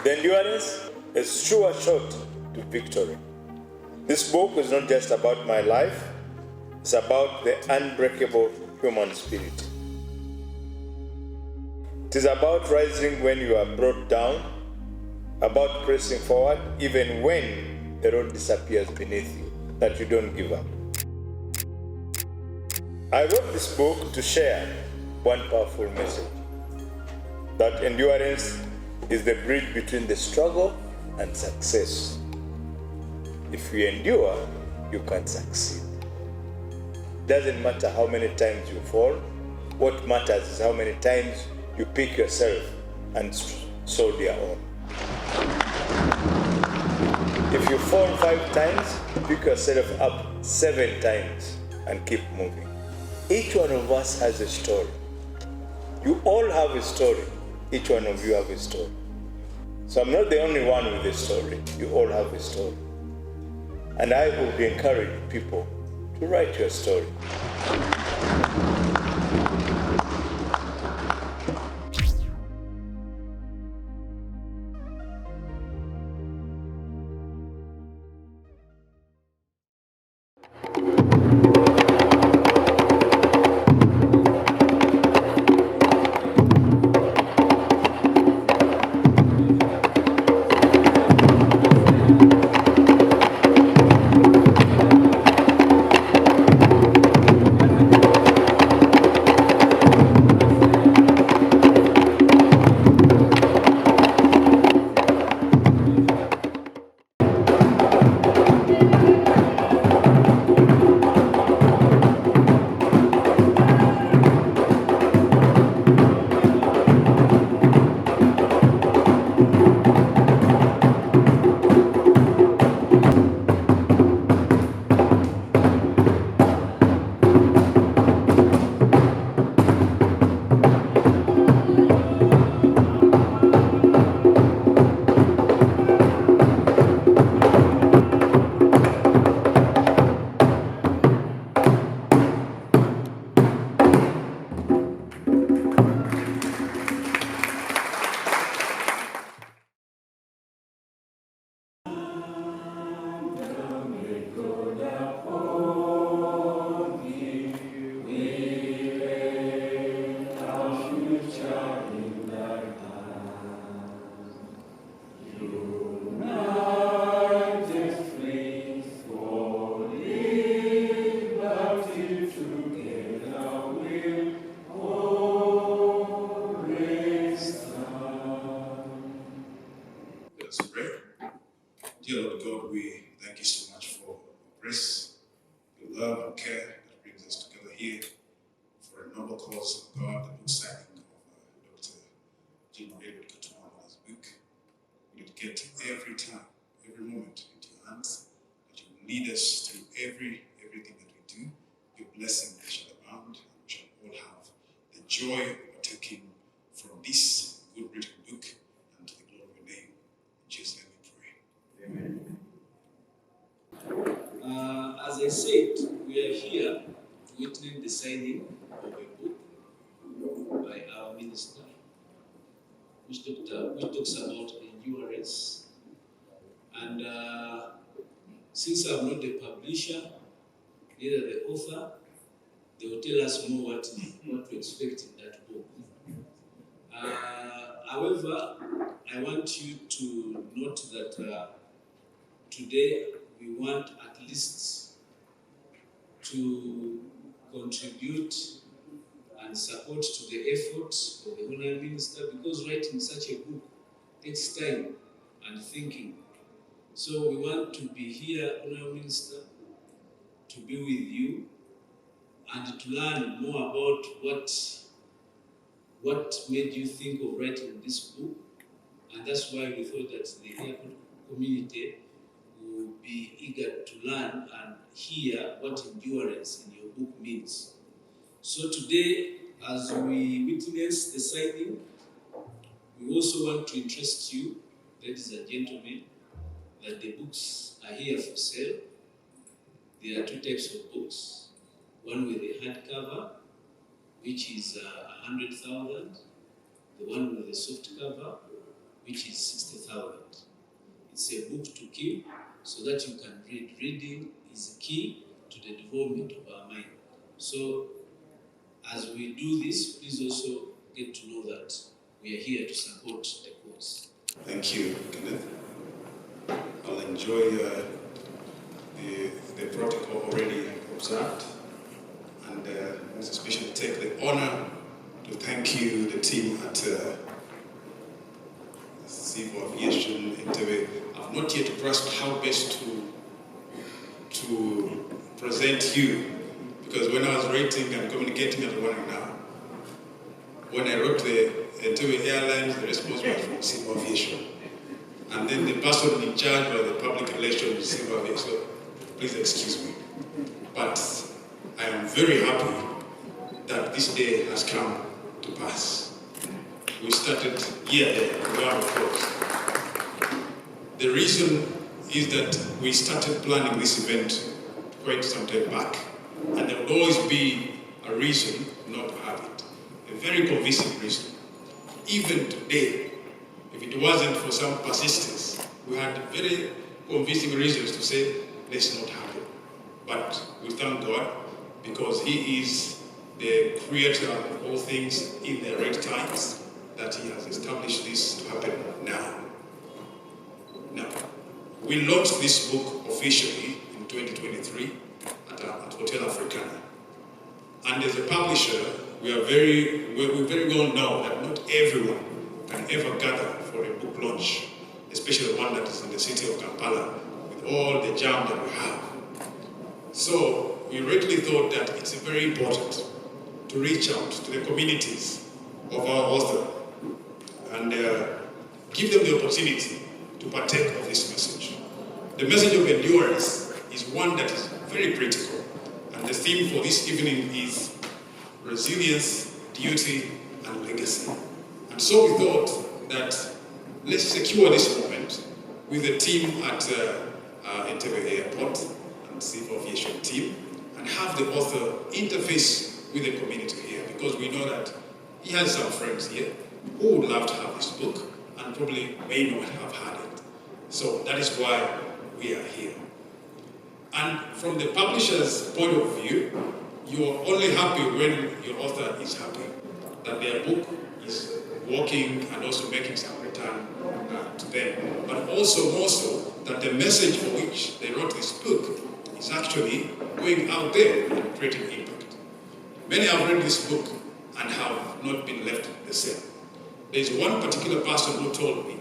The endurance is sure shot to victory. This book is not just about my life, it's about the unbreakable human spirit. It is about rising when you are brought down, about pressing forward even when the road disappears beneath you, that you don't give up. I wrote this book to share one powerful message, that endurance is the bridge between the struggle and success. If you endure, you can succeed. Doesn't matter how many times you fall. What matters is how many times you pick yourself and soldier on. If you fall 5 times, pick yourself up 7 times and keep moving. Each one of us has a story. You all have a story. Each one of you have a story. So I'm not the only one with a story. You all have a story. And I would encourage people to write your story. Dear Lord God, we thank you so much for your grace, your love and care that brings us together here for a noble cause of God, the book signing of Dr. Entebbe Katumba Wamala's book. We dedicate every time, every moment into your hands, that you will lead us through everything that we do. Your blessing shall abound, and we shall all have the joy of taking from this good written book and to the glory of your name. In Jesus' name we pray. Amen. As I said, we are here to witness the signing of a book by our minister, which talks about endurance. And since I'm not the publisher, neither the author, they will tell us more what to expect in that book. However, I want you to note that today we want at least to contribute and support to the effort of the Honourable Minister, because writing such a book takes time and thinking. So we want to be here, Honourable Minister, to be with you and to learn more about what made you think of writing this book. And that's why we thought that the airport community will be eager to learn and hear what endurance in your book means. So today, as we witness the signing, we also want to interest you, ladies and gentlemen, that the books are here for sale. There are 2 types of books. One with a hardcover, which is 100,000. The one with the soft cover, which is 60,000. It's a book to keep so that you can read. Reading is key to the development of our mind. So as we do this, please also get to know that we are here to support the cause. Thank you, Kenneth. I'll enjoy the protocol already observed, and especially take the honor to thank you, the team at Civil Aviation Entebbe. I've not yet grasped how best to present you, because when I was writing and communicating at one now, when I wrote the Entebbe Airlines, the response was from Civil Aviation. And then the person in charge of the public relations, Civil Aviation, so please excuse me. But I am very happy that this day has come to pass. We started round of applause. The reason is that we started planning this event quite some time back, and there would always be a reason not to have it, a very convincing reason. Even today, if it wasn't for some persistence, we had very convincing reasons to say, let's not have it. But we thank God, because He is the creator of all things in the right times, that He has established this to happen now. Now, we launched this book officially in 2023 at Hotel Africana. And as a publisher, we very well know that not everyone can ever gather for a book launch, especially the one that is in the city of Kampala, with all the jam that we have. So we really thought that it's very important to reach out to the communities of our author and give them the opportunity to partake of this message. The message of endurance is one that is very critical, and the theme for this evening is resilience, duty, and legacy. And so we thought that let's secure this moment with the team at Entebbe Airport and Civil Aviation team, and have the author interface with the community here, because we know that he has some friends here who would love to have this book and probably may not have had it. So that is why we are here. And from the publisher's point of view, you are only happy when your author is happy, that their book is working and also making some return to them. But also more so that the message for which they wrote this book is actually going out there and creating impact. Many have read this book and have not been left the same. There is one particular person who told me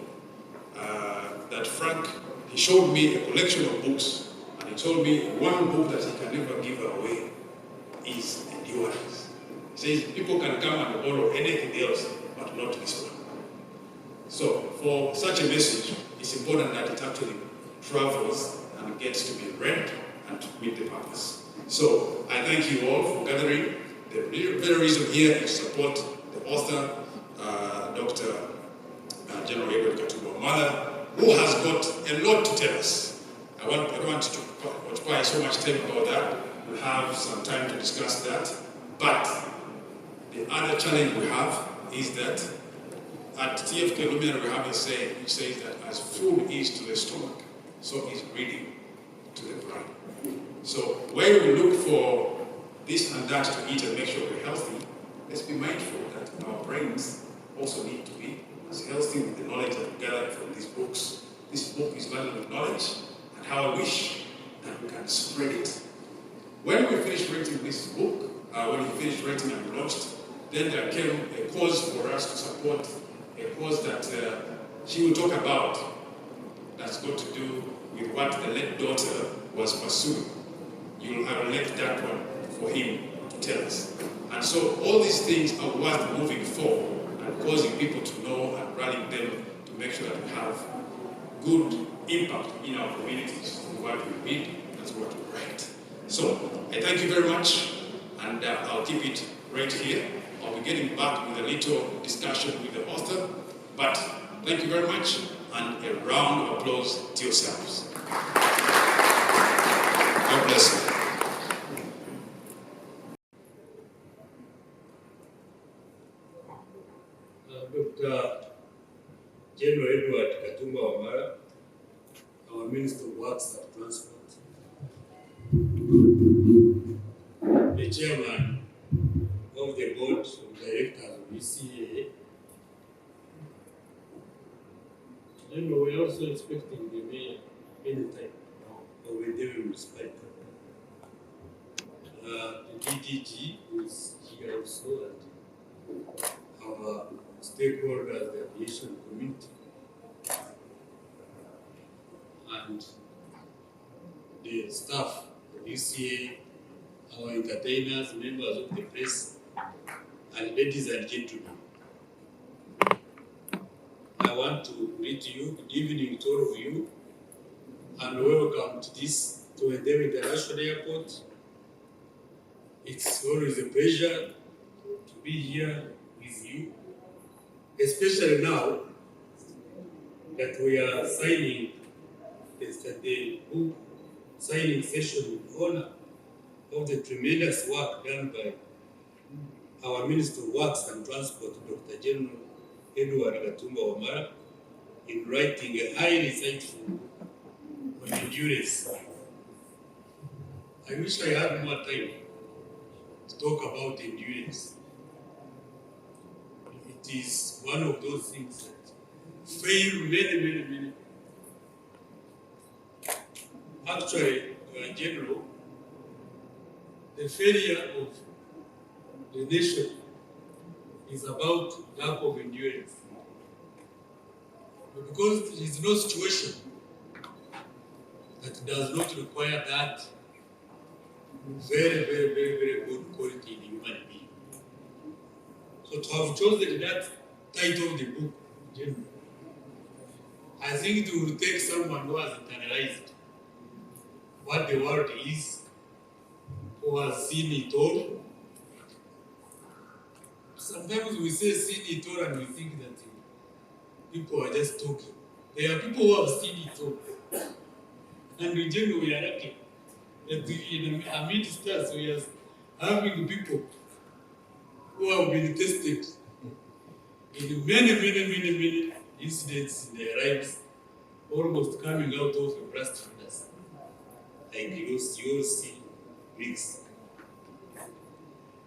that Frank, he showed me a collection of books, and he told me one book that he can never give away is endurance. He says people can come and borrow anything else, but not this one. So for such a message, it's important that it actually travels and gets to be read and to meet the purpose. So I thank you all for gathering. The very reason here is to support the author, Dr. General Katumba Wamala, who has got a lot to tell us. I don't want to occupy so much time about that. We'll have some time to discuss that. But the other challenge we have is that at TFK Luminary we have a saying which says that as food is to the stomach, so is reading to the brain. So when we look for this and that to eat and make sure we're healthy, let's be mindful that our brains also need to be as healthy with the knowledge that we gather from these books. This book is laden with knowledge, and how I wish that we can spread it. When we finished writing this book, when we finished writing and launched, then there came a cause for us to support, a cause that she will talk about that's got to do with what the late daughter was pursuing. I will let that one for him to tell us. And so all these things are worth moving forward and causing people to know and rallying them to make sure that we have good impact in our communities through what we read and through what we write. So I thank you very much, and I'll keep it right here. I'll be getting back with a little discussion with the author, but thank you very much, and a round of applause to yourselves. God bless you. Dr. General Transport, the chairman of the board of directors of ECA, and we're also expecting the mayor anytime now, or when they will respect. The DDG is here also, and our stakeholders, the aviation community, and the staff, the UCA, our entertainers, members of the press, and ladies and gentlemen. I want to greet you, good evening to all of you, and welcome to Entebbe International Airport. It's always a pleasure to be here with you, especially now that we are signing the book signing session in honor of the tremendous work done by our Minister of Works and Transport, Dr. General Katumba Wamala, in writing a highly insightful book on endurance. I wish I had more time to talk about endurance. It is one of those things that fail many. Actually, General, the failure of the nation is about lack of endurance. But because there is no situation that does not require that very good quality in human being. So to have chosen that title of the book, General, I think it will take someone who has internalized what the world is, who has seen it all. Sometimes we say seen it all and we think that people are just talking. There are people who have seen it all. And in general, we are lucky that in amidst us, we are having people who have been tested in many incidents in their lives, almost coming out of a blast furnace, like you see rigs.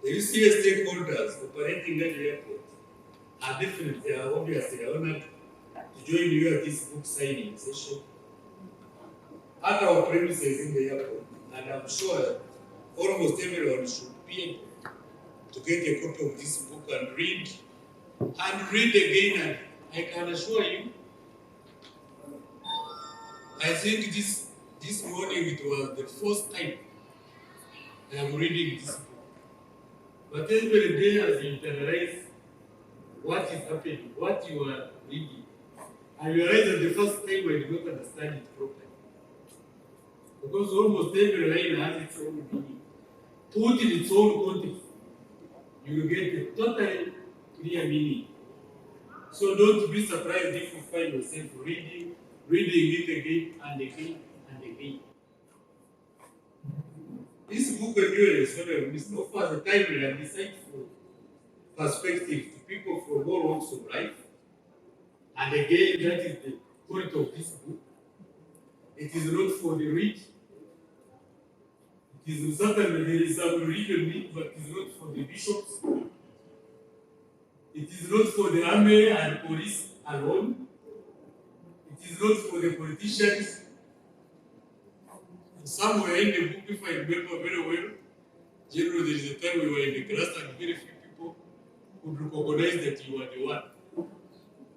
The UCA stakeholders operating at the airport are definitely, obviously honored to join you at this book signing session at our premises in the airport. And I'm sure almost everyone should be able to get a copy of this book and read again. And I can assure you, I think this morning it was the first time I am reading this book. But every day as you internalize what is happening, what you are reading, I realized that the first time I did not understand it properly. Because almost every line has its own meaning. Put in its own context, you will get a totally clear meaning. So don't be surprised if you find yourself reading it again and again and again. This book endurance offers a timely and insightful perspective to people from all walks of life. And again, that is the point of this book. It is not for the rich. It is certainly there is some religion need, but it is not for the bishops. It is not for the army and police alone. It is not for the politicians. Somewhere in the book, if I remember very well, General, there is a time we were in the class and very few people would recognize that you are the one.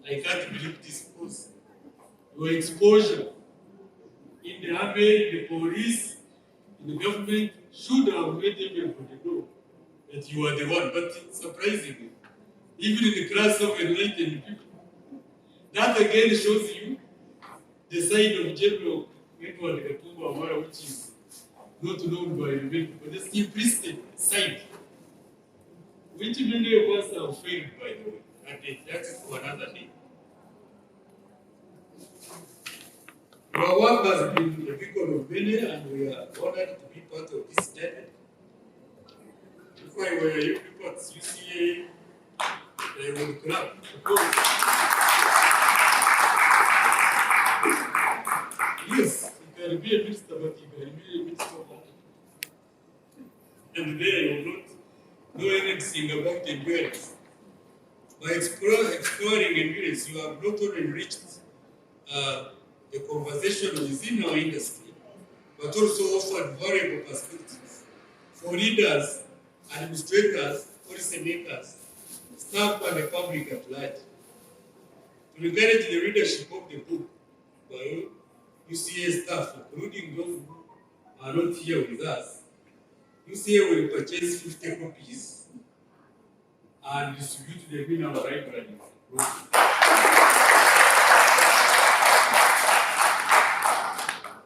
I can't believe this because your exposure in the army, in the police, in the government should have made everybody know that you are the one. But surprisingly, even in the class of enlightened people, that again shows you the side of General Katumba Wamala, which is not known by many people, the simplistic side, which many of us have failed, by the way, and that is for another day. Our work has been a beacon of many, and we are honored to be part of this journey. If I were you people at UCA, I would clap. Yes, you shall be a minister, but he will be a minister of art. And there you will not know anything about endurance. By exploring endurance, you have not only enriched the conversation within our industry, but also offered valuable perspectives for leaders, administrators, policymakers, staff, and the public at large. To encourage the readership of the book by UCA staff, including those who are not here with us, UCA will purchase 50 copies and distribute them in our library.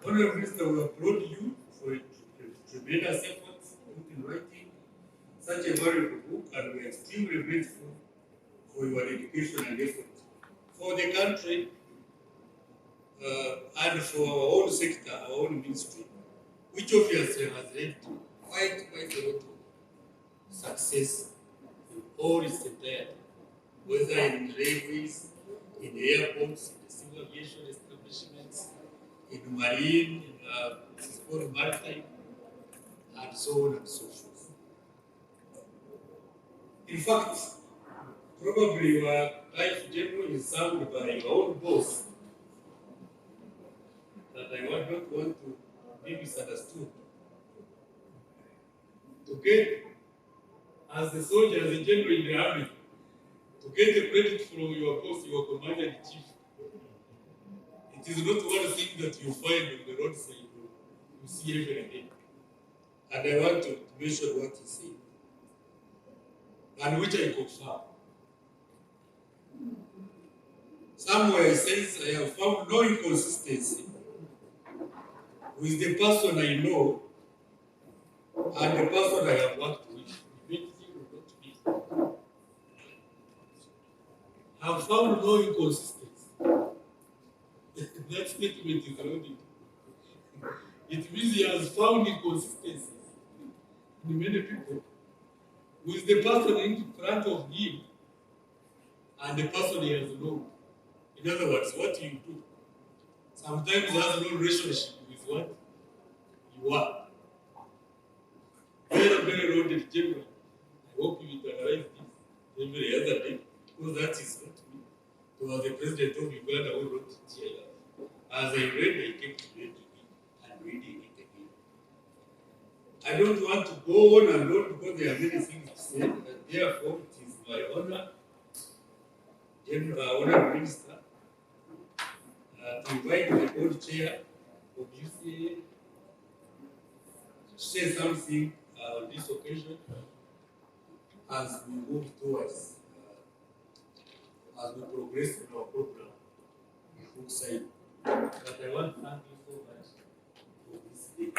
Honorable Minister, we applaud you for tremendous efforts in writing such a valuable book, and we are extremely grateful for your dedication and effort for the country and for our own sector, our own ministry, which obviously has led to quite a lot of success in all its entirety, whether in railways, in airports, in the civil aviation establishments, in marine, in maritime, and so on and so forth. In fact, probably your life general is served by your own boss, that I not want to be misunderstood. To get, as the soldier, as a general in the army, to get the credit from your boss, your commander-in-chief, it is not one thing that you find on the roadside, you see every day. And I want to mention what he said, and which I confirm. Somewhere he says, I have found no inconsistency with the person I know and the person I have worked with. I have found no inconsistency. That statement is loaded. It means he has found inconsistencies in many people with the person in front of him and the person he has known. In other words, what you do sometimes has no relationship with what you are. Very, very loaded general. I hope you will analyze this every other day, because that is not me. So as the president of Uganda who wrote it here, as I read, I kept reading it and reading it again. I don't want to go on and on because there are many things to say, and therefore it is my honor, Honorable Minister, to invite the board chair of UCA to say something on this occasion as we move towards, as we progress in our program, book side. But I want to thank you so much for this day.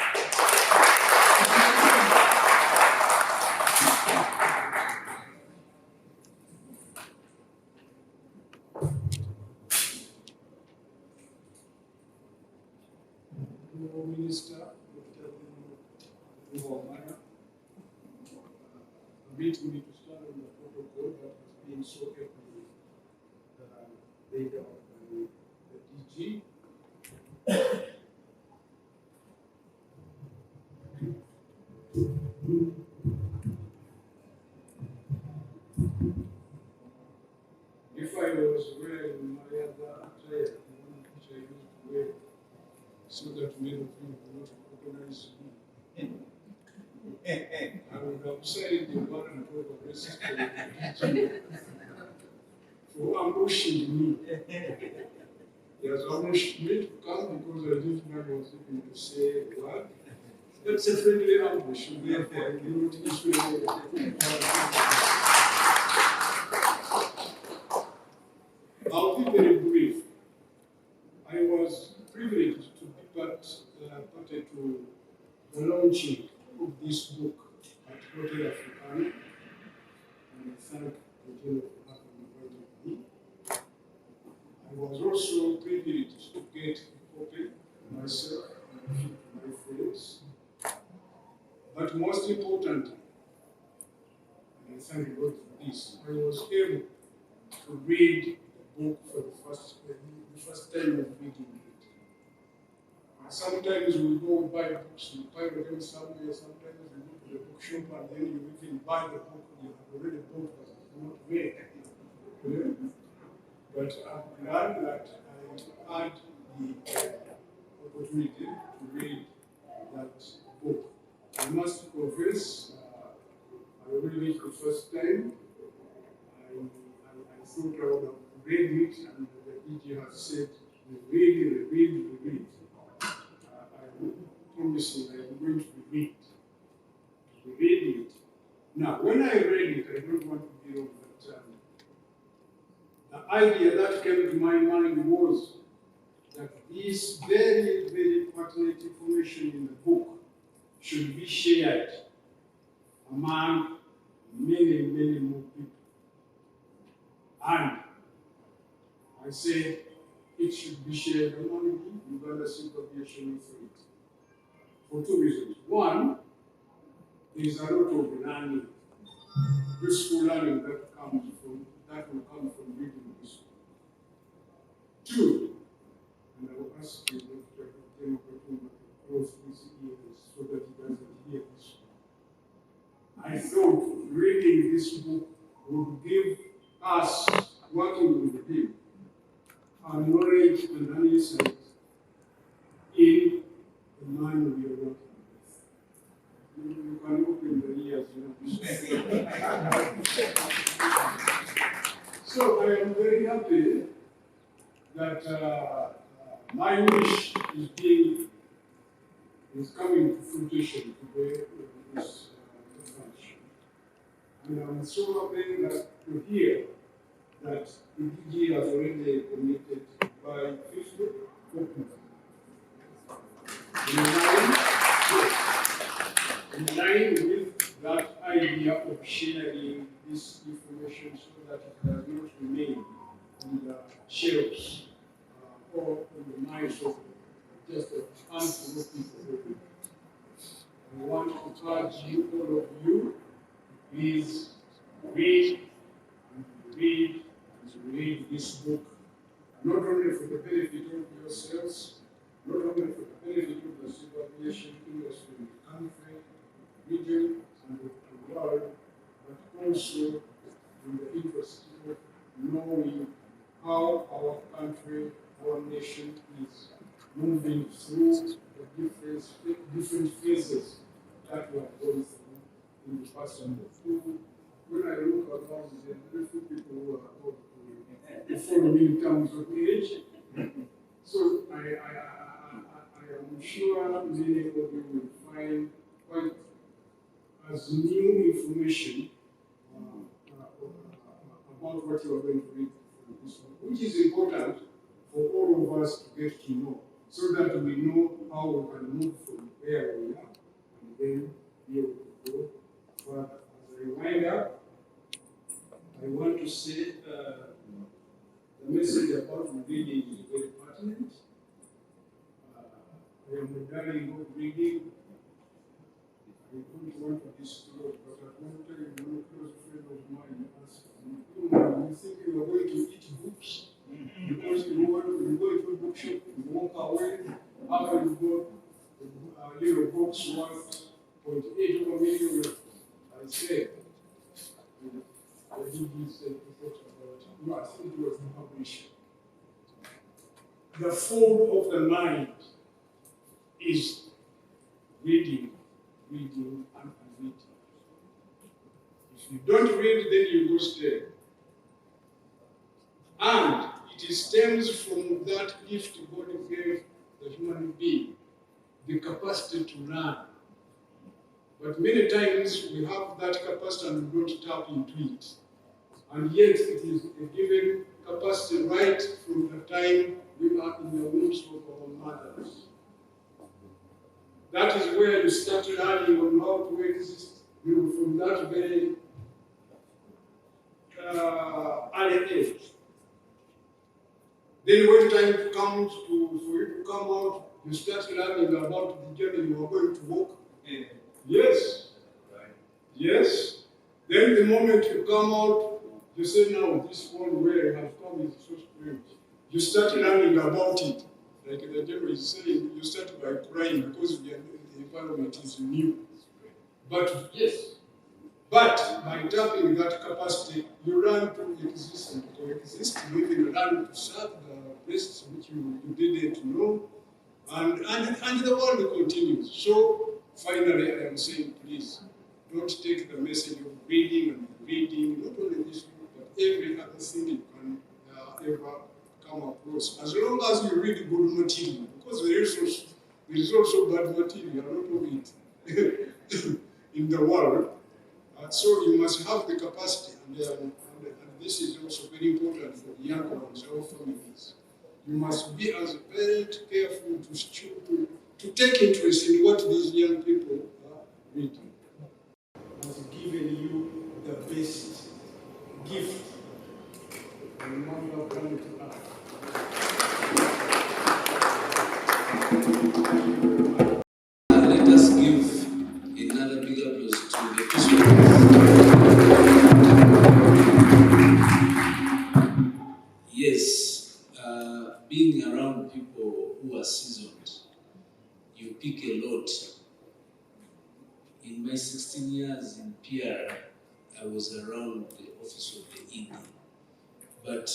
Minister, Dr. Katumba Wamala, permit me to stand on the protocol that has been so carefully laid out by the DG. If I was wearing my other attire, the one which I used to wear, so that many of you will not recognize me, I would have said the one and all the rest for ambushing me. He has ambushed me to come because I didn't know I was even to say a word. That's a friendly ambush, therefore I do not issue any. I'll be very brief. I was privileged to be party to the launching of this book at Hotel Africana, and I thank the general for having invited me. I was also privileged to get a copy myself and give to my friends. But most importantly, and I thank God for this, I was able to read the book for the first time of reading it. Sometimes we go buy books, we pirate them somewhere, sometimes we go to the bookshop and then you even buy the book you have already bought but it's not read. But I've learned that I had the opportunity to read that book. I must confess, I read it the first time. I thought I would have read it, and the EG has said, read. I promise you that I'm going to read it. Now, when I read it, I don't want to be wrong, but the idea that came to my mind was that this very, very pertinent information in the book should be shared among many, many more people. And I said it should be shared among the Uganda Civil Aviation Authority for two reasons. One, there is a lot of learning, useful learning that will come from reading this book. Two, and I will ask you Dr. Katumba to close his ears so that he doesn't hear this one. I thought reading this book would give us, working with him, a knowledge and an insight in the man we are working with. You can open the ears, So I am very happy that my wish is coming to fruition today with this function. And I'm so happy that to hear that the DG has already committed by 50 copies. In line with that idea of sharing this information so that it does not remain on the shelves or on the minds of just a handful of people. I want to urge you, all of you, please read this book, not only for the benefit of yourselves, not only for the benefit of the civil aviation industry in the country, region, and the world, but also in the interest of knowing how our country, our nation is moving through the different phases that we are going through in the past and when I look around, there are very few people who are old to follow me in terms of age. So I am sure many of you will find quite as new information about what you are going to read from this book, which is important for all of us to get to know, so that we know how we can move from where we are and then be able to go further. As a reminder, I want to say the message about reading is very pertinent. I am regarding good reading. I don't want to disclose, but I want to tell you one close friend of mine asked me, you think you are going to eat books? Because you go to a bookshop, you walk away, after you go, books worth 0.8 million. I said, I did this report about, I think it was the publisher. The fold of the mind is reading, and reading. If you don't read, then you go stale. And it stems from that gift God gave the human being, the capacity to learn. But many times we have that capacity and we don't tap into it. And yet it is a given capacity right from the time we are in the wombs of our mothers. That is where you start learning on how to exist from that very early age. Then when time comes for you to come out, you start learning about the journey you are going to walk. Yes. Right. Yes. Then the moment you come out, you say, now this world where I have come is so strange. You start learning about it. like the devil is saying, you start by crying because the environment is new. But yes, but by tapping that capacity, you learn to exist and coexist. You even learn to serve the places which you didn't know, and the world continues. So finally, I am saying, please don't take the message of reading, not only this book, but every other thing you can ever come across. As long as you read good material, because there is also bad material, a lot of it in the world. So you must have the capacity, and this is also very important for young ones or families. You must be, as a parent, careful to take interest in what these young people are reading. Has given you the best gift and number come to earth. Let us give another big applause to the Christians. Yes, being around people who are seasoned, you pick a lot. In my 16 years in PR, I was around the office of the ED, but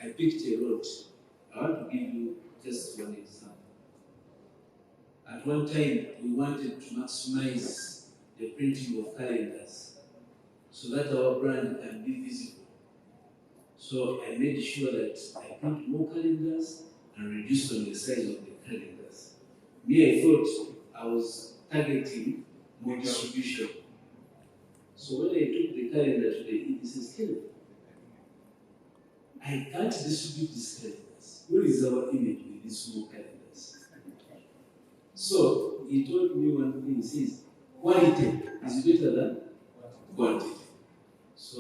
I picked a lot. I want to give you just one example. At one time, we wanted to maximize the printing of calendars so that our brand can be visible. So I made sure that I print more calendars and reduced on the size of the calendars. Me, I thought I was targeting more distribution. So when I took the calendar to the ED, he says, "Kenneth, I can't distribute these calendars. What is our image with these small calendars?" So he told me one thing, he says, quality is better than quantity. So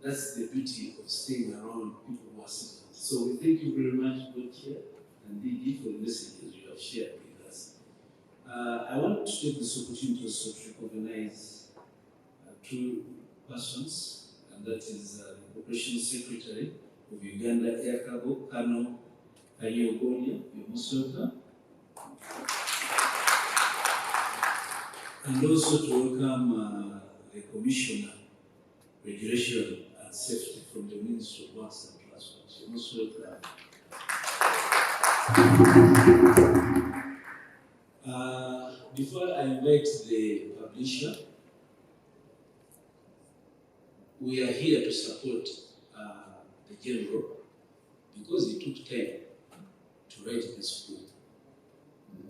that's the beauty of staying around people who are citizens. So we thank you very much, God here, and DD for the messages you have shared with us. I want to take this opportunity also to recognize two persons, and that is the Operations Secretary of Uganda Air Cargo, Colonel Kanyogonia, you're most welcome. And also to welcome the Commissioner, Regulation and Safety from the Ministry of Works and Transport. You're most welcome. Before I invite the publisher, we are here to support the General because he took time to write this book.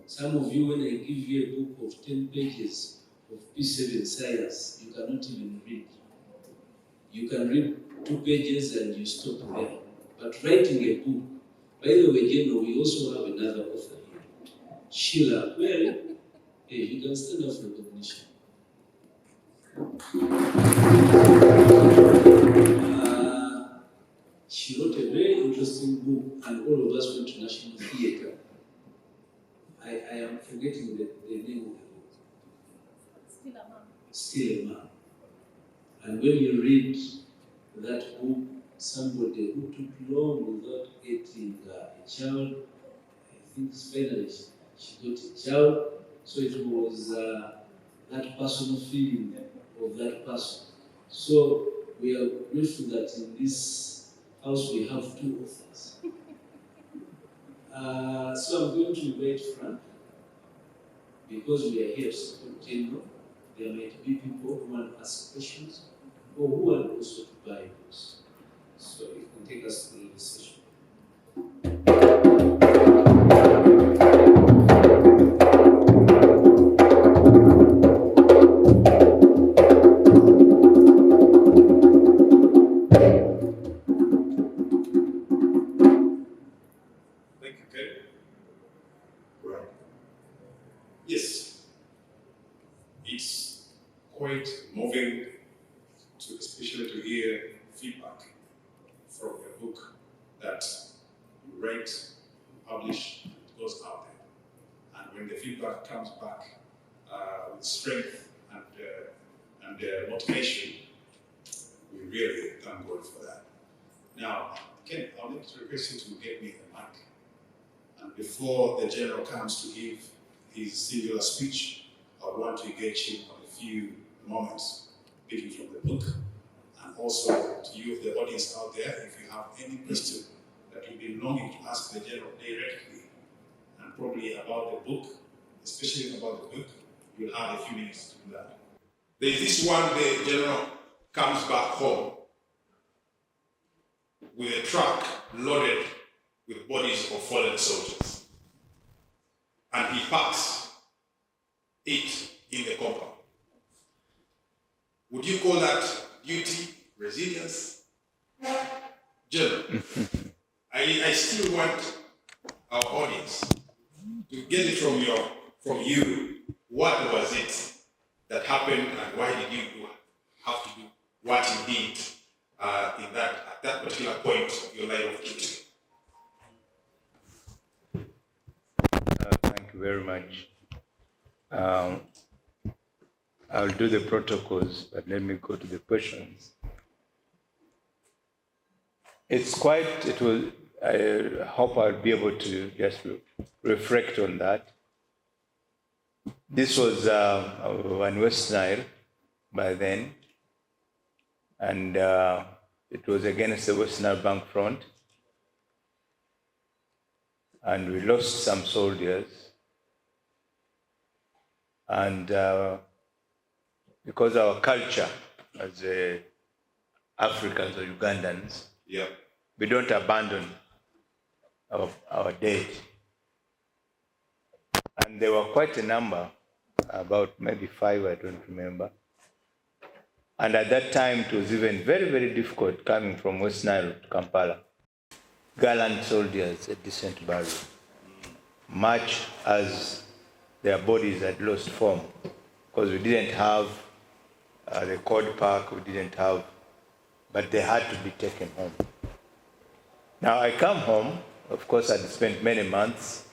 Some of you, when I give you a book of 10 pages of P7 science, you cannot even read. You can read 2 pages and you stop there. But writing a book, by the way, General, we also have another author here. Sheila, well, hey, you can stand up for recognition. She wrote a very interesting book, and all of us went to National Theatre. I am forgetting the name of the book. Still a Man. And when you read that book, somebody who took long without getting a child, I think finally she got a child. So it was that personal feeling of that person. So we are grateful that in this house we have 2 authors. So I'm going to invite Frank, because we are here to support General. There might be people who want to ask questions or who want also to buy books. So you can take us through the session. Thank you, Ken. Right. Yes, it's quite moving, especially to hear feedback from a book that you write, publish, it goes out there. And when the feedback comes back with strength and motivation, we really thank God for that. Now, Ken, I'd like to request you to get me the mic. And before the general comes to give his singular speech, I want to engage him on a few moments, picking from the book. And also to you, the audience out there, if you have any question that you've been longing to ask the general directly, and probably about the book, especially about the book, you'll have a few minutes to do that. There's this one day, General comes back home with a truck loaded with bodies of fallen soldiers. And he parks it in the compound. Would you call that duty, resilience? General, I still want our audience to get it from you. What was it that happened, and why did you have to do what you did at that particular point of your life of duty? Thank you very much. I'll do the protocols, but let me go to the questions. I hope I'll be able to just reflect on that. This was on West Nile by then, and it was against the West Nile Bank front, and we lost some soldiers, and because our culture as Africans or Ugandans, we don't abandon our dead. And there were quite a number, about maybe 5, I don't remember. And at that time, it was even very, very difficult coming from West Nile to Kampala. Gallant soldiers, a decent burial, much as their bodies had lost form, because we didn't have the Code Park, but they had to be taken home. Now I come home, of course I'd spent many months.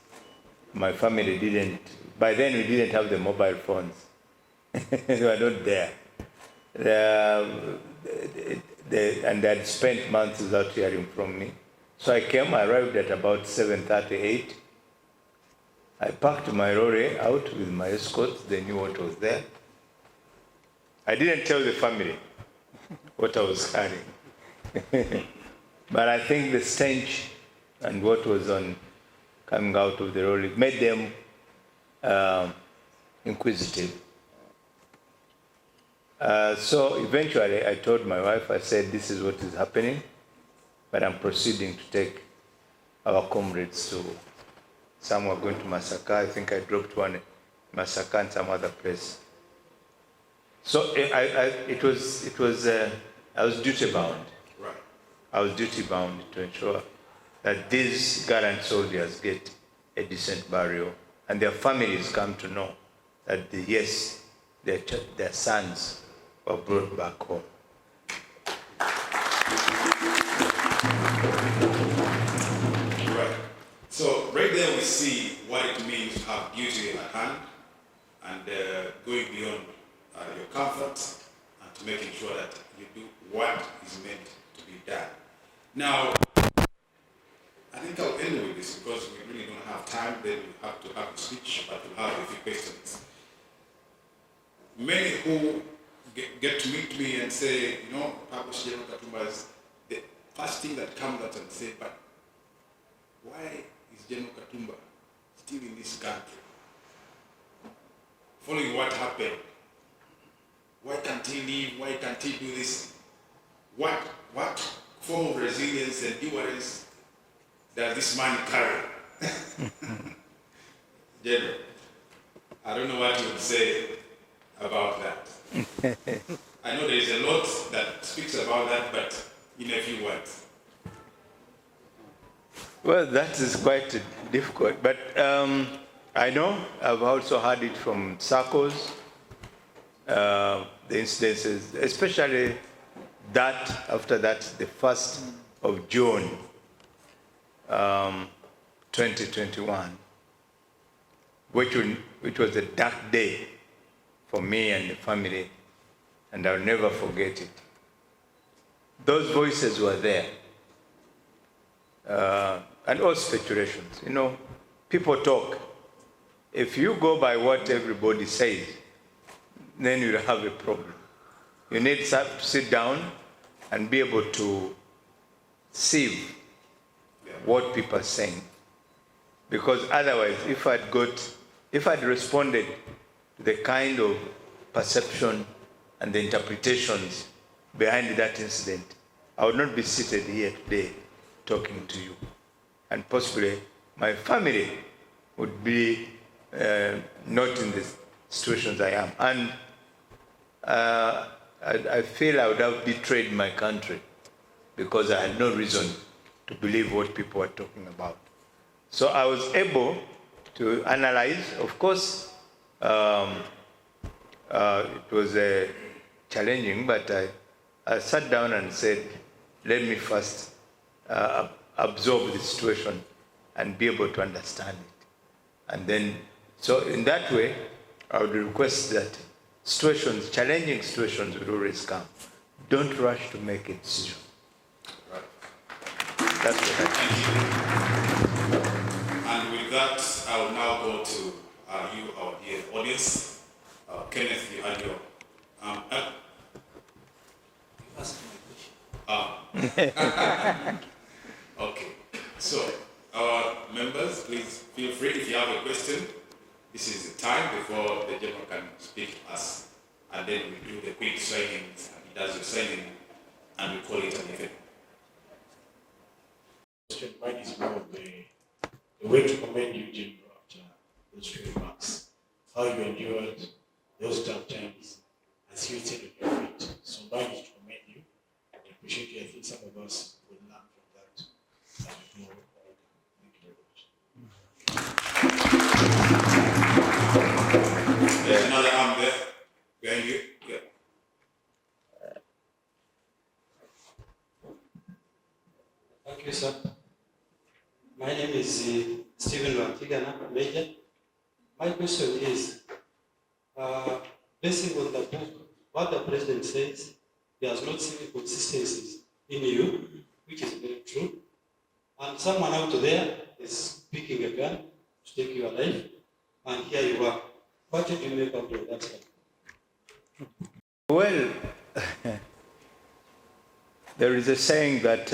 My family didn't, by then we didn't have the mobile phones. They were not there. And they'd spent months without hearing from me. So I arrived at about 7:38. I packed my lorry out with my escorts. They knew what was there. I didn't tell the family what I was carrying. But I think the stench and what was coming out of the lorry made them inquisitive. So eventually I told my wife, I said, this is what is happening, but I'm proceeding to take our comrades to, some were going to Masaka. I think I dropped one in Masaka and some other place. So I was duty bound. Right. I was duty bound to ensure that these gallant soldiers get a decent burial, and their families come to know that yes, their sons were brought back home. Right. So right there we see what it means to have duty at hand and going beyond your comfort and to making sure that you do what is meant to be done. Now, I think I'll end with this because we really don't have time. Then we have to have a speech, but we'll have a few questions. Many who get to meet me and say, Publish General Katumba's, the first thing that comes out and say, but why is General Katumba still in this country? Following what happened, why can't he leave? Why can't he do this? What form of resilience and endurance does this man carry? General, I don't know what you would say about that. I know there is a lot that speaks about that, but in a few words. Well, that is quite difficult, but I know I've also heard it from circles, the incidences, especially that after that, the 1st of June, 2021, which was a dark day for me and the family, and I'll never forget it. Those voices were there. and all speculations. You know, people talk. If you go by what everybody says, then you'll have a problem. You need to sit down and be able to sieve what people are saying. Because otherwise, if I'd responded to the kind of perception and the interpretations behind that incident, I would not be seated here today talking to you. And possibly my family would be not in the situations I am. And I feel I would have betrayed my country because I had no reason to believe what people were talking about. So I was able to analyze. Of course, it was challenging, but I sat down and said, let me first absorb the situation and be able to understand it. And then, so in that way, I would request that situations, challenging situations will always come. Don't rush to make a decision. Right. That's what I think. And with that, I will now go to you, our dear audience. Kenneth, you had your Ask my question. Okay. So, our members, please feel free if you have a question. This is the time before the general can speak to us. And then we do the quick signing, and he does the signing, and we call it an event. Mine is more of the way to commend you, Jim, after those few remarks. How you endured those tough times and still stayed on your feet. So mine is to commend you and appreciate you. I think some of us will learn from that as we go forward. Thank you very much. There's another arm there. Behind you. Yeah. Thank you, sir. My name is Stephen Wantigana, Major. My question is, basing on the book, what the president says, he has not seen inconsistencies in you, which is very true. And someone out there is picking a gun to take your life, and here you are. What did you make out of that, sir? Well, there is a saying that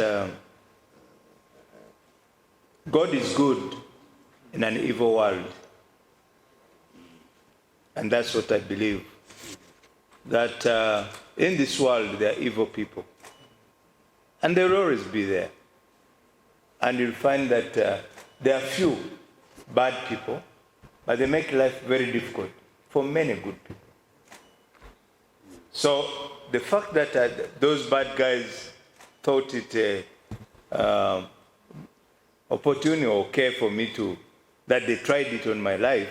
God is good in an evil world. And that's what I believe. That in this world there are evil people. And they will always be there. And you'll find that there are few bad people, but they make life very difficult for many good people. So the fact that those bad guys thought it opportune or okay for me to, that they tried it on my life,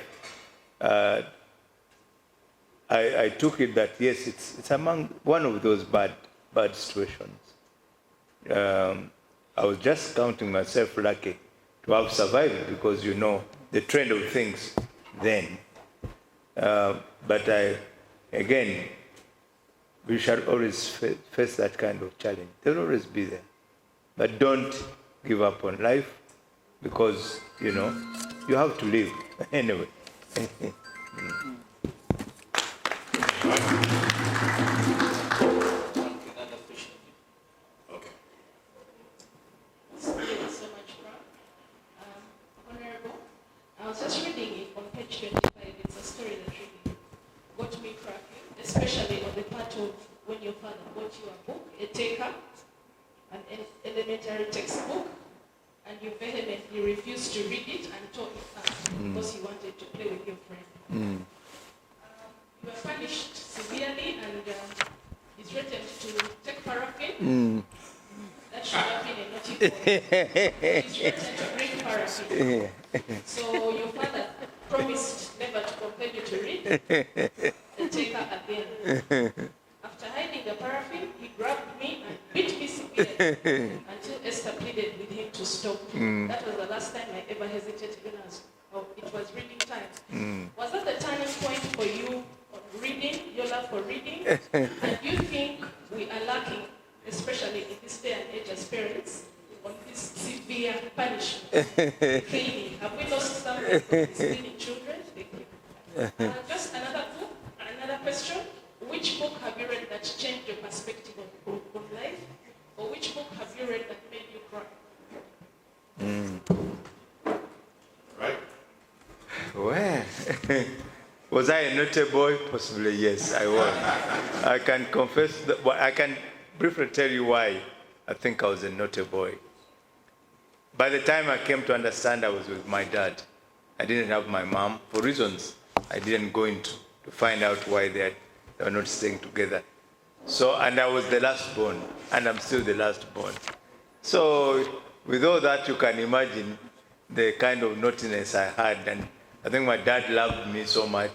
I took it that yes, it's among one of those bad situations. I was just counting myself lucky to have survived because you know the trend of things then. But again, we shall always face that kind of challenge. They'll always be there. But don't give up on life because, you know, you have to live anyway. Okay. Thank you so much, Frank. Honorable, I was just reading it on page 25. It's a story that really got me cracking, especially on the part of when your father bought you a book, a take-up, an elementary textbook, and you vehemently refused to read it and tore it up because you wanted to play with your friend. You were punished severely and he threatened to take paraffin. That should have been a naughty boy. He threatened to bring paraffin. So your father promised never to compel you to read and take her again. After hiding the paraffin, he grabbed me and beat me severely until Esther pleaded with him to stop. That was the last time I ever hesitated when it was reading time. Was that the turning point for you on reading, your love for reading? And do you think we are lacking, especially in this day and age as parents, on this severe punishment? Cleaning. Have we lost someone who is cleaning children? Thank you. Just another book, another question. Which book have you read that changed your perspective on life? Or which book have you read that made you cry? Right? Well, was I a naughty boy? Possibly, yes, I was. I can confess that, well, I can briefly tell you why I think I was a naughty boy. By the time I came to understand, I was with my dad. I didn't have my mom for reasons I didn't go into to find out why they were not staying together. So, and I was the last born, and I'm still the last born. So, with all that, you can imagine the kind of naughtiness I had, and I think my dad loved me so much,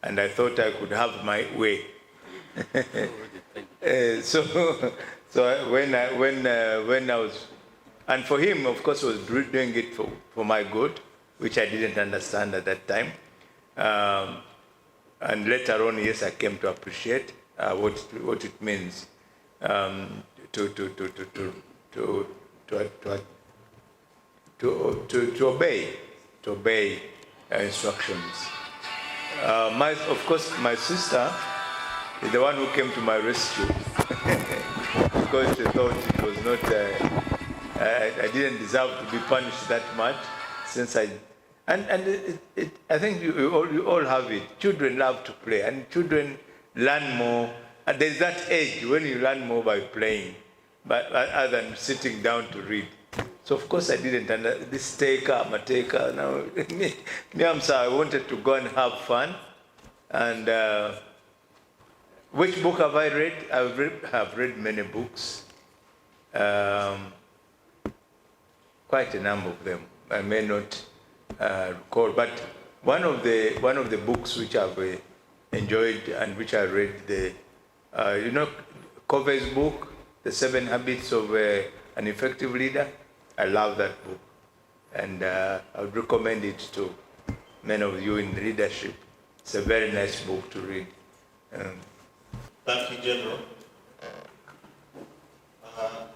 and I thought I could have my way. So when I was, and for him, of course, was doing it for my good, which I didn't understand at that time. And later on, yes, I came to appreciate what it means to obey instructions. Of course, my sister is the one who came to my rescue because she thought it was not. I didn't deserve to be punished that much, since I think you all have it. Children love to play, and children learn more. And there's that age when you learn more by playing, but other than sitting down to read. So of course I didn't understand this taker. Now, I wanted to go and have fun. And which book have I read? I've read many books. Quite a number of them. I may not recall, but one of the books which I've enjoyed and which I read, Covey's book, The 7 Habits of an Effective Leader. I love that book, and I would recommend it to many of you in leadership. It's a very nice book to read. Thank you, General. I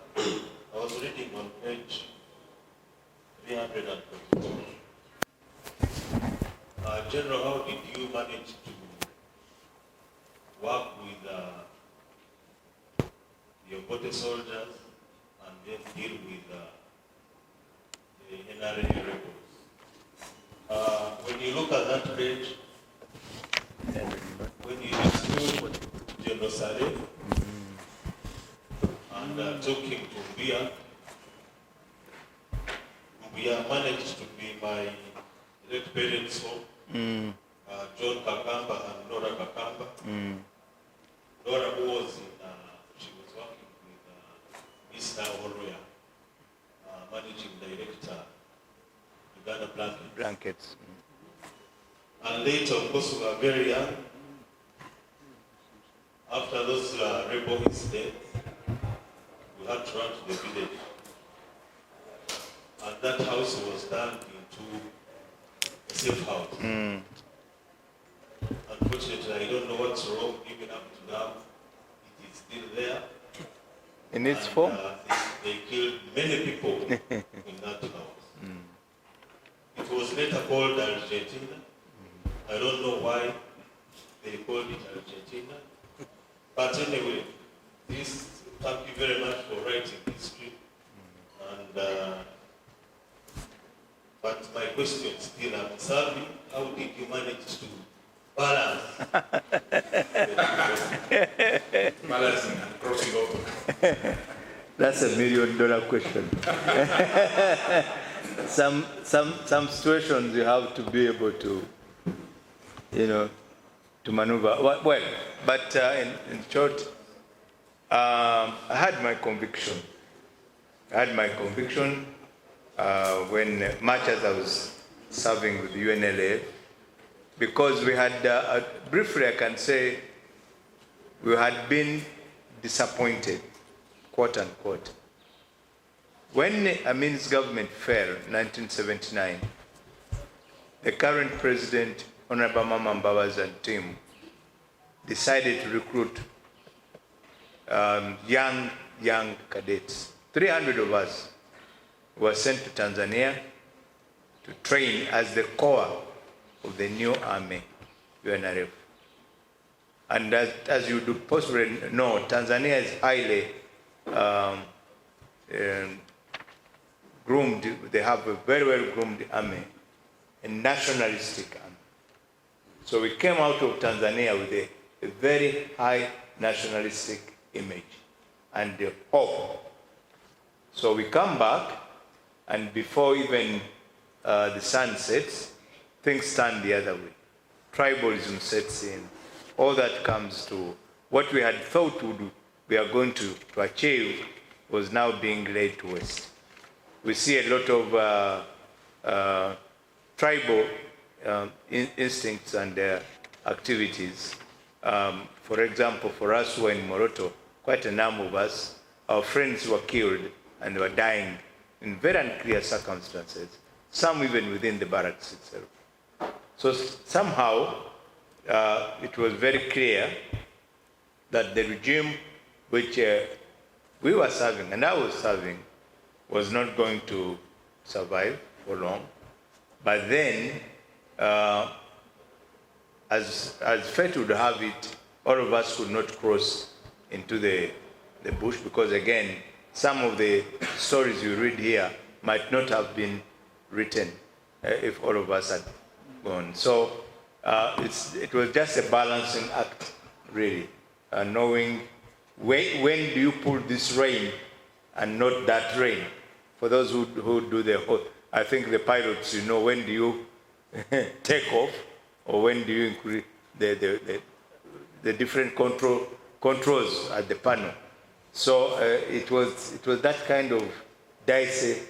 was reading on page 324. General, how did you manage to work with your body soldiers and then deal with the NRA rebels? When you look at that page, when you exclude General Saleh and talking to Mbia managed to be my late parents' home, John Kakamba and Nora Kakamba. Nora, who was she was working with Mr. Oroya, managing director, Uganda Blankets. And later, of course, we were very young. After those rebel incidents, we had to run to the village. And that house was turned into a safe house. Unfortunately, I don't know what's wrong. Even up to now, it is still there. In its form? They killed many people in that house. It was later called Argentina. I don't know why they called it Argentina. But anyway, thank you very much for writing history. And but my question still, I'm serving. How did you manage to balance? Balancing and crossing over. That's $1 million question. Some situations you have to be able to, to maneuver. Well, but in short, I had my conviction. When much as I was serving with UNLA, because we had, briefly I can say, we had been disappointed, quote unquote. When Amin's government fell in 1979, the current president, Honorable Mama Mbabazi and team, decided to recruit young cadets. 300 of us were sent to Tanzania train as the core of the new army, UNRF. And as you do possibly know, Tanzania is highly groomed. They have a very well groomed army, a nationalistic army. So we came out of Tanzania with a very high nationalistic image and hope. So we come back, and before even the sun sets, things turn the other way. Tribalism sets in. All that comes to what we had thought we are going to achieve was now being laid to waste. We see a lot of tribal instincts and activities. For example, for us who were in Moroto, quite a number of us, our friends were killed and were dying in very unclear circumstances, some even within the barracks itself. So somehow it was very clear that the regime which we were serving and I was serving was not going to survive for long. But then, as fate would have it, all of us could not cross into the bush because, again, some of the stories you read here might not have been written if all of us had gone. So it was just a balancing act, really, knowing when do you pull this rein and not that rein. For those who do the whole, I think the pilots, you know, when do you take off or when do you increase the different controls at the panel. So it was that kind of dicey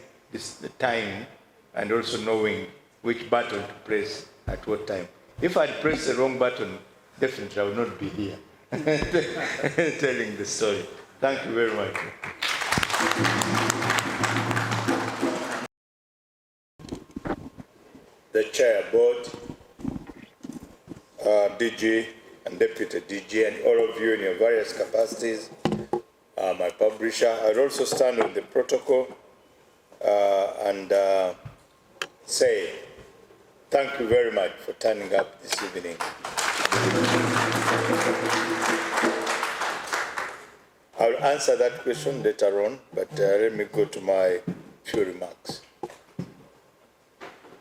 time and also knowing which button to press at what time. If I'd pressed the wrong button, definitely I would not be here telling the story. Thank you very much. The chair, board, DG and deputy DG, and all of you in your various capacities, my publisher. I'd also stand on the protocol and say thank you very much for turning up this evening. I'll answer that question later on, but let me go to my few remarks.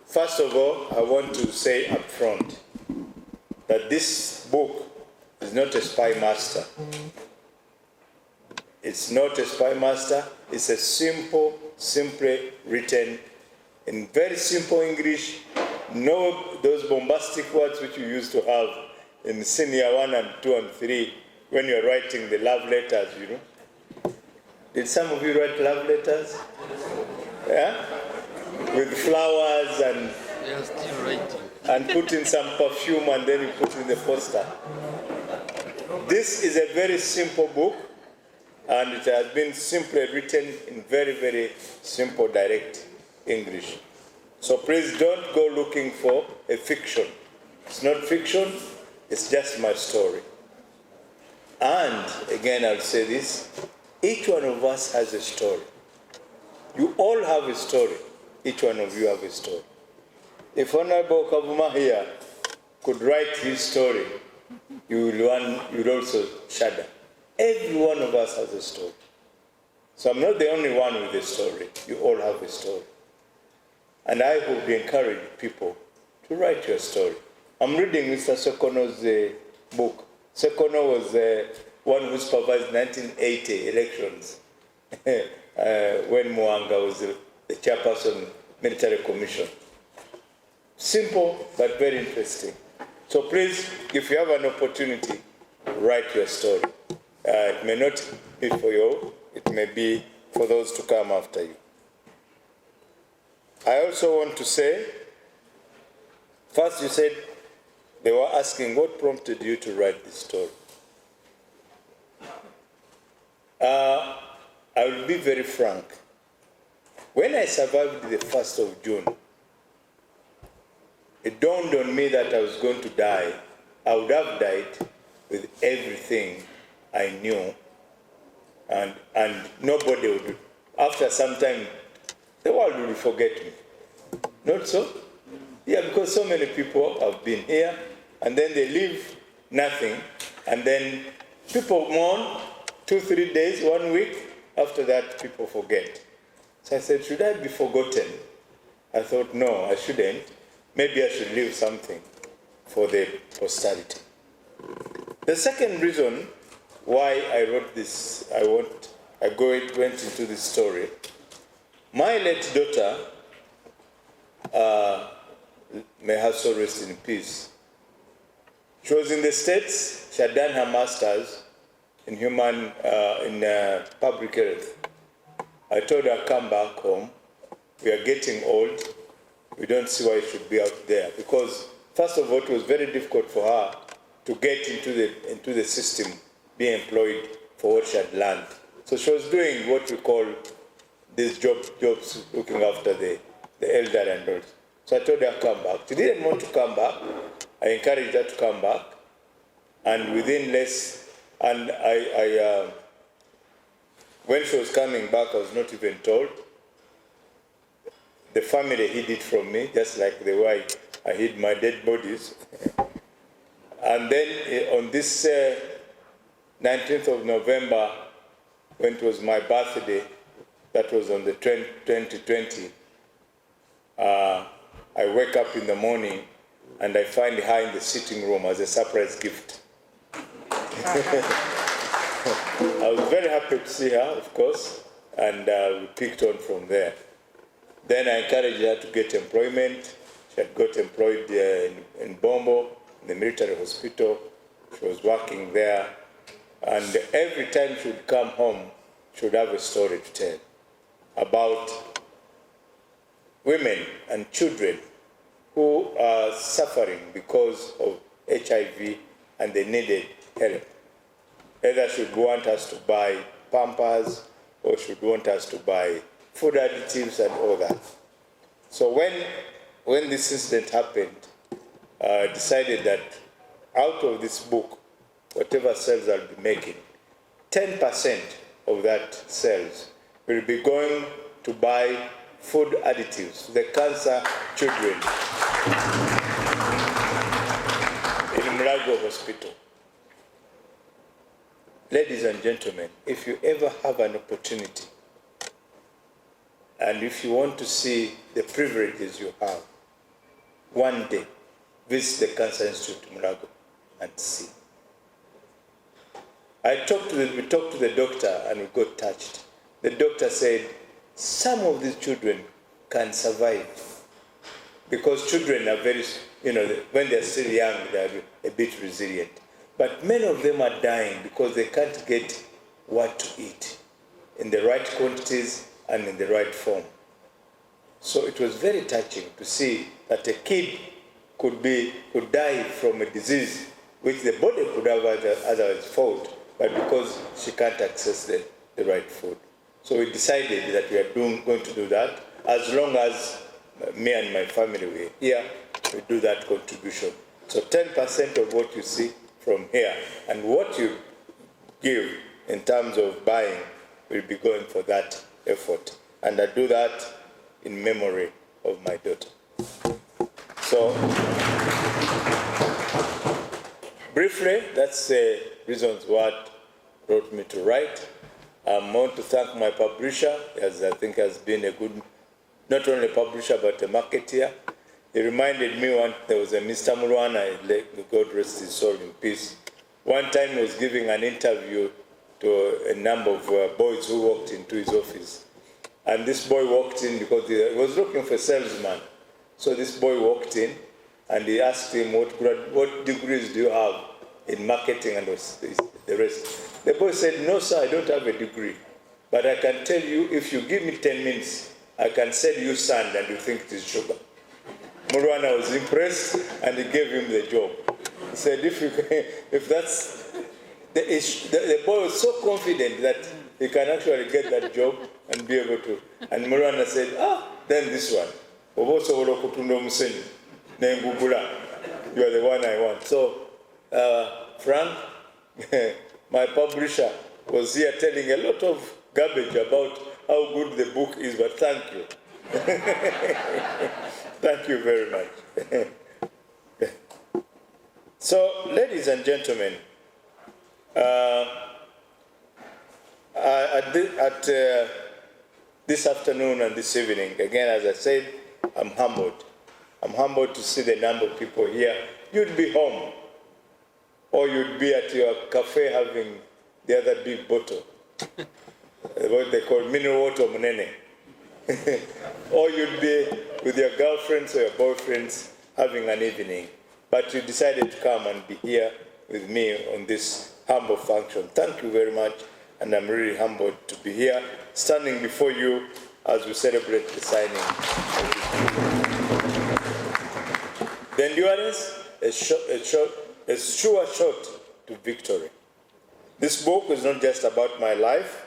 First of all, I want to say up front that this book is not a spy master. It's not a spy master. It's a simply written in very simple English. No those bombastic words which you used to have in senior 1 and 2 and 3 when you're writing the love letters, you know. Did some of you write love letters? Yeah? With flowers and they are still writing. And put in some perfume and then you put in the poster. This is a very simple book and it has been simply written in very, very simple, direct English. So please don't go looking for a fiction. It's not fiction, it's just my story. And again, I'll say this, each one of us has a story. You all have a story. Each one of you have a story. If Honorable Kavuma here could write his story, you would also shudder. Every one of us has a story. So I'm not the only one with a story. You all have a story. And I would encourage people to write your story. I'm reading Mr. Sekono's book. Sekono was one who supervised 1980 elections when Mwanga was the chairperson military commission. Simple, but very interesting. So please, if you have an opportunity, write your story. It may not be for you, it may be for those to come after you. I also want to say, first you said, they were asking what prompted you to write this story. I will be very frank. When I survived the 1st of June, it dawned on me that I was going to die. I would have died with everything I knew, and nobody would. After some time, the world will forget me. Not so? Yeah, because so many people have been here, and then they leave nothing, and then people mourn 2-3 days, 1 week. After that, people forget. So I said, should I be forgotten? I thought, no, I shouldn't. Maybe I should leave something for the posterity. The second reason why I wrote this, went into this story. My late daughter, may her soul rest in peace. She was in the States. She had done her master's in public health. I told her, come back home. We are getting old. We don't see why you should be out there. Because, first of all, it was very difficult for her to get into the system, be employed for what she had learned. So she was doing what we call these jobs looking after the elderly and all. So I told her, come back. She didn't want to come back. I encouraged her to come back. And when she was coming back, I was not even told. The family hid it from me, just like the way I hid my dead bodies. And then on this 19th of November, when it was my birthday, that was on the 2020, I wake up in the morning and I find her in the sitting room as a surprise gift. I was very happy to see her, of course, and we picked on from there. Then I encouraged her to get employment. She had got employed in Bombo, in the military hospital. She was working there. And every time she would come home, she would have a story to tell about women and children who are suffering because of HIV and they needed help. Either should want us to buy Pampers or should want us to buy food additives and all that. So when this incident happened, I decided that out of this book, whatever sales I'll be making, 10% of that sales will be going to buy food additives to the cancer children in Mulago Hospital. Ladies and gentlemen, if you ever have an opportunity, and if you want to see the privileges you have, one day, visit the Cancer Institute Mulago and see. We talked to the doctor and we got touched. The doctor said, some of these children can survive because children are very, when they're still young, they're a bit resilient. But many of them are dying because they can't get what to eat in the right quantities and in the right form. So it was very touching to see that a kid could die from a disease which the body could have otherwise fought, but because she can't access the right food. So we decided that we are going to do that. As long as me and my family were here, we do that contribution. So 10% of what you see from here and what you give in terms of buying will be going for that effort. And I do that in memory of my daughter. So, briefly, that's the reasons what brought me to write. I want to thank my publisher, as I think has been a good, not only publisher, but a marketeer. He reminded me there was a Mr. Mulwana, God rest his soul in peace. One time he was giving an interview to a number of boys who walked into his office. And this boy walked in because he was looking for a salesman. So this boy walked in and he asked him, what degrees do you have in marketing and the rest? The boy said, no, sir, I don't have a degree. But I can tell you, if you give me 10 minutes, I can sell you sand and you think it is sugar. Mulwana was impressed and he gave him the job. He said, if that's, the boy was so confident that he can actually get that job and be able to. And Mulwana said, then this one. You are the one I want. So, Frank, my publisher, was here telling a lot of garbage about how good the book is, but thank you. Thank you very much. So, ladies and gentlemen, this afternoon and this evening, again, as I said, I'm humbled. I'm humbled to see the number of people here. You'd be home, or you'd be at your cafe having the other big bottle, what they call mineral water munene. Or you'd be with your girlfriends or your boyfriends having an evening. But you decided to come and be here with me on this humble function. Thank you very much, and I'm really humbled to be here, standing before you as we celebrate the signing. The endurance is a sure shot to victory. This book is not just about my life,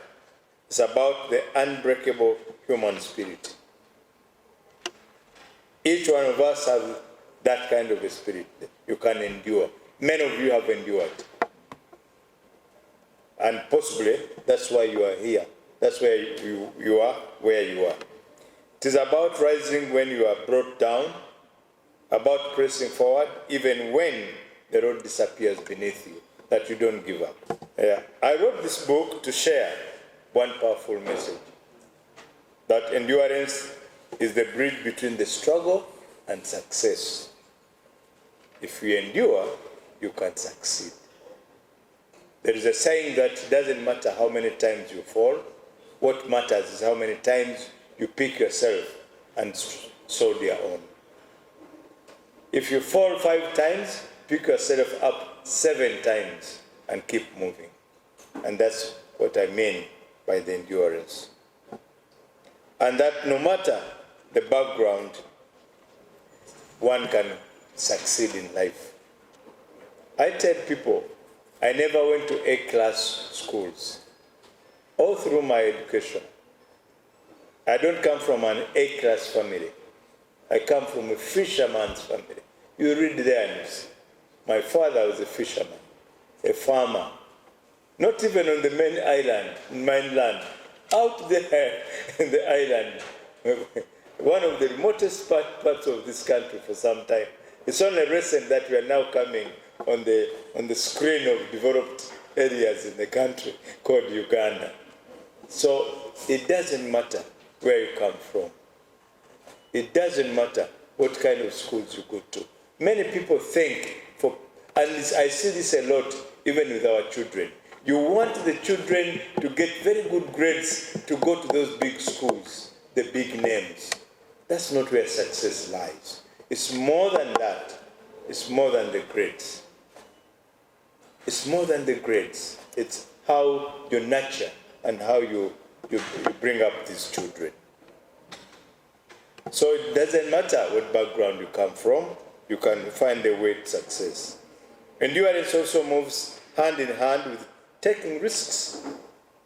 it's about the unbreakable human spirit. Each one of us has that kind of a spirit. You can endure. Many of you have endured. And possibly that's why you are here. That's where you are where you are. It is about rising when you are brought down, about pressing forward even when the road disappears beneath you, that you don't give up. Yeah. I wrote this book to share one powerful message, that endurance is the bridge between the struggle and success. If you endure, you can succeed. There is a saying that it doesn't matter how many times you fall, what matters is how many times you pick yourself and soldier on. If you fall 5 times, pick yourself up 7 times and keep moving. And that's what I mean by the endurance. And that no matter the background, one can succeed in life. I tell people, I never went to A-class schools. All through my education, I don't come from an A-class family. I come from a fisherman's family. You read there and you see. My father was a fisherman, a farmer. Not even on the mainland, out there in the island, one of the remotest parts of this country for some time. It's only recent that we are now coming on the screen of developed areas in the country called Uganda. So it doesn't matter where you come from. It doesn't matter what kind of schools you go to. Many people think, and I see this a lot even with our children, you want the children to get very good grades to go to those big schools, the big names. That's not where success lies. It's more than that. It's more than the grades. It's more than the grades. It's how you nurture and how you bring up these children. So it doesn't matter what background you come from, you can find a way to success. Endurance also moves hand in hand with taking risks.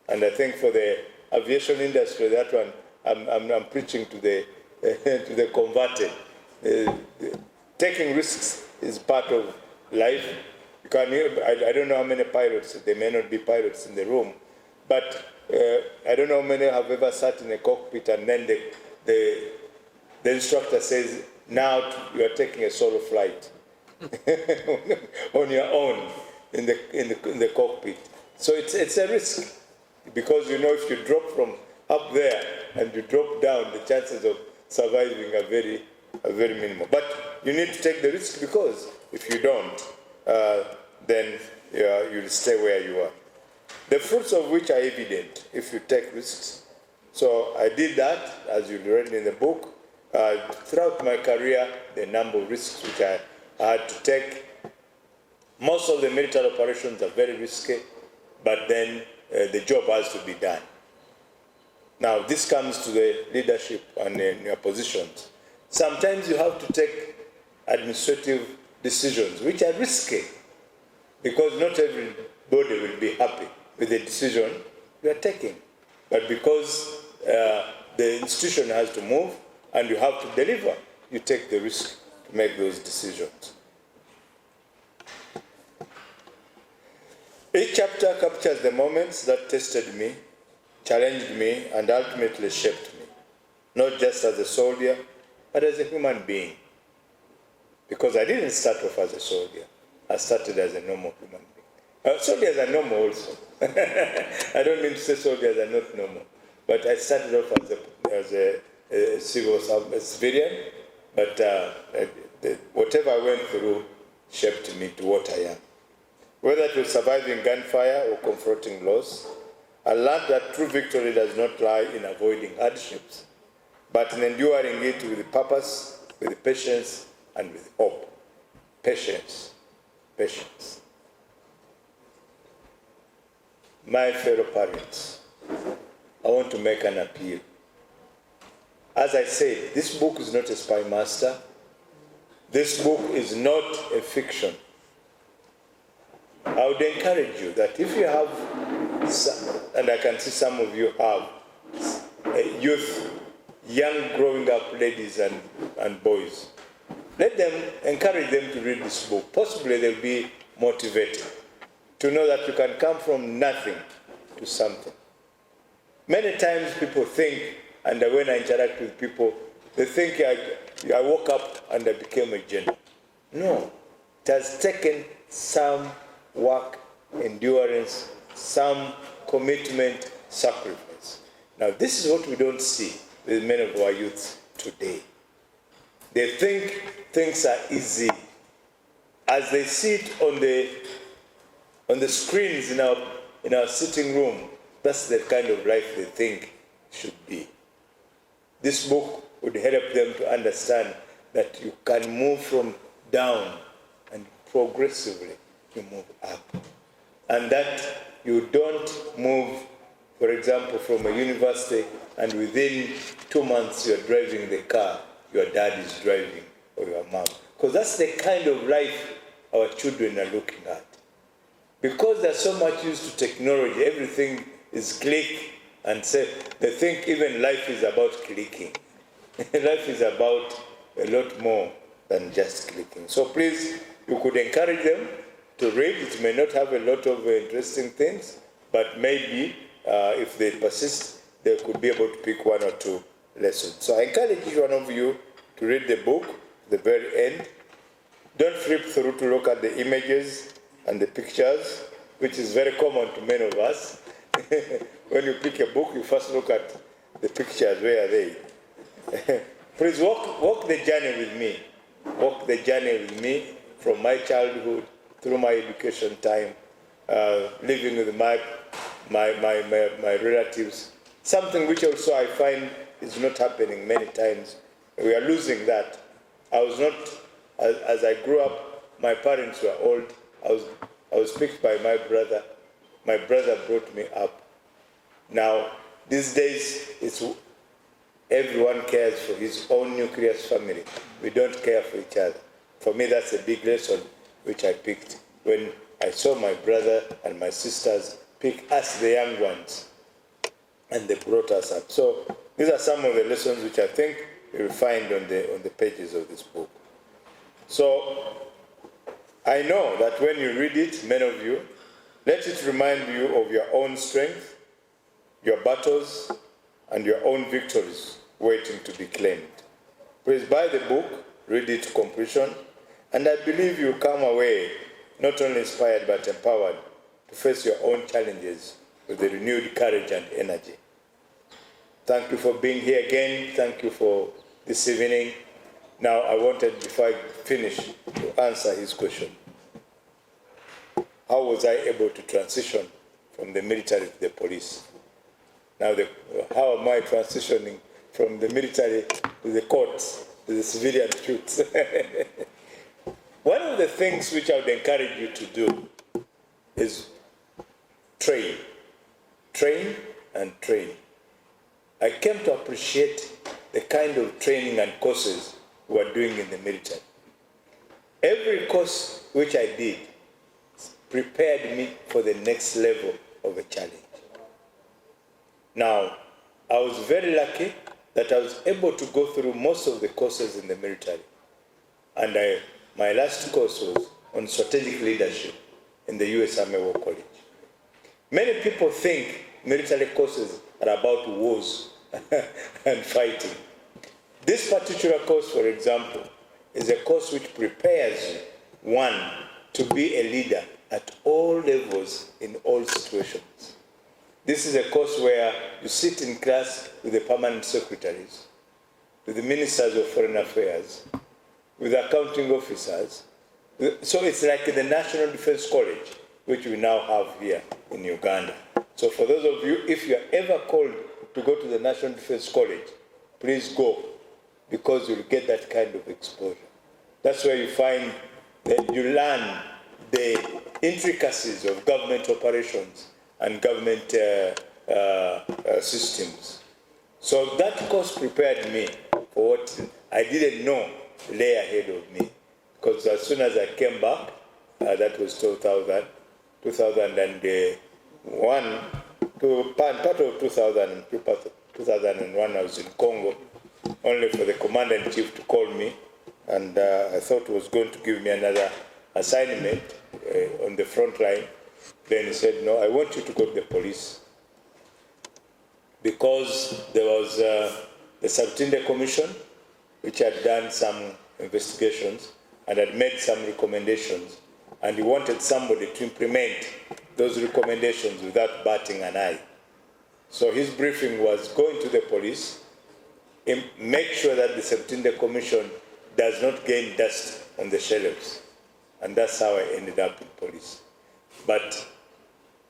And I think for the aviation industry, that one, I'm preaching to the to the converted. Taking risks is part of life. You can, I don't know how many pilots, there may not be pilots in the room, but I don't know how many have ever sat in a cockpit and then the instructor says, now you are taking a solo flight on your own in the cockpit. So it's a risk, because you know if you drop from up there and you drop down, the chances of surviving are very minimal. But you need to take the risk, because if you don't, then you'll stay where you are. The fruits of which are evident if you take risks. So I did that, as you read in the book. Throughout my career, the number of risks which I had to take. Most of the military operations are very risky, but then the job has to be done. Now, this comes to the leadership and your positions. Sometimes you have to take administrative decisions, which are risky, because not everybody will be happy with the decision you are taking. But because the institution has to move and you have to deliver, you take the risk to make those decisions. Each chapter captures the moments that tested me, challenged me, and ultimately shaped me, not just as a soldier, but as a human being. Because I didn't start off as a soldier. I started as a normal human being. Soldiers are normal also. I don't mean to say soldiers are not normal. But I started off as a civilian, but whatever I went through shaped me to what I am. Whether it was surviving gunfire or confronting loss, I learned that true victory does not lie in avoiding hardships, but in enduring it with purpose, with patience, and with hope. Patience. Patience. My fellow parents, I want to make an appeal. As I said, this book is not a spy master. This book is not a fiction. I would encourage you that if you have, and I can see some of you have, youth, young growing up ladies and boys, encourage them to read this book. Possibly they'll be motivated to know that you can come from nothing to something. Many times people think, and when I interact with people, they think I woke up and I became a general. No, it has taken some work, endurance, some commitment, sacrifice. Now this is what we don't see with many of our youths today. They think things are easy. As they sit on the screens in our sitting room, that's the kind of life they think should be. This book would help them to understand that you can move from down and progressively you move up. And that you don't move, for example, from a university and within 2 months you're driving the car your dad is driving or your mom. Because that's the kind of life our children are looking at. Because they're so much used to technology, everything is click and say, they think even life is about clicking. Life is about a lot more than just clicking. So please, you could encourage them to read. It may not have a lot of interesting things, but maybe if they persist, they could be able to pick 1 or 2 lessons. So I encourage each one of you to read the book, the very end. Don't flip through to look at the images and the pictures, which is very common to many of us. When you pick a book, you first look at the pictures. Where are they? Please walk the journey with me. Walk the journey with me from my childhood through my education time, living with my relatives. Something which also I find is not happening many times. We are losing that. I was not, as I grew up, my parents were old. I was picked by my brother. My brother brought me up. Now, these days, everyone cares for his own nucleus family. We don't care for each other. For me, that's a big lesson which I picked when I saw my brother and my sisters pick us, the young ones, and they brought us up. So these are some of the lessons which I think you will find on the pages of this book. So I know that when you read it, many of you, let it remind you of your own strength, your battles, and your own victories waiting to be claimed. Please buy the book, read it to completion, and I believe you'll come away not only inspired but empowered to face your own challenges with the renewed courage and energy. Thank you for being here again. Thank you for this evening. Now I wanted, before I finish, to answer his question. How was I able to transition from the military to the police? Now, how am I transitioning from the military to the courts, to the civilian truths? One of the things which I would encourage you to do is train. Train and train. I came to appreciate the kind of training and courses we are doing in the military. Every course which I did prepared me for the next level of a challenge. Now, I was very lucky that I was able to go through most of the courses in the military. And my last course was on strategic leadership in the U.S. Army War College. Many people think military courses are about wars and fighting. This particular course, for example, is a course which prepares one to be a leader at all levels in all situations. This is a course where you sit in class with the permanent secretaries, with the ministers of foreign affairs, with accounting officers. So it's like the National Defense College, which we now have here in Uganda. So for those of you, if you are ever called to go to the National Defense College, please go, because you'll get that kind of exposure. That's where you find that you learn the intricacies of government operations and government systems. So that course prepared me for what I didn't know lay ahead of me. Because as soon as I came back, that was 2001, to part of 2001, I was in Congo, only for the commander-in-chief to call me, and I thought he was going to give me another assignment on the front line. Then he said, no, I want you to go to the police. Because there was the Sub-Tinde Commission, which had done some investigations and had made some recommendations, and he wanted somebody to implement those recommendations without batting an eye. So his briefing was going to the police, make sure that the Sub-Tinde Commission does not gain dust on the shelves. And that's how I ended up in police. But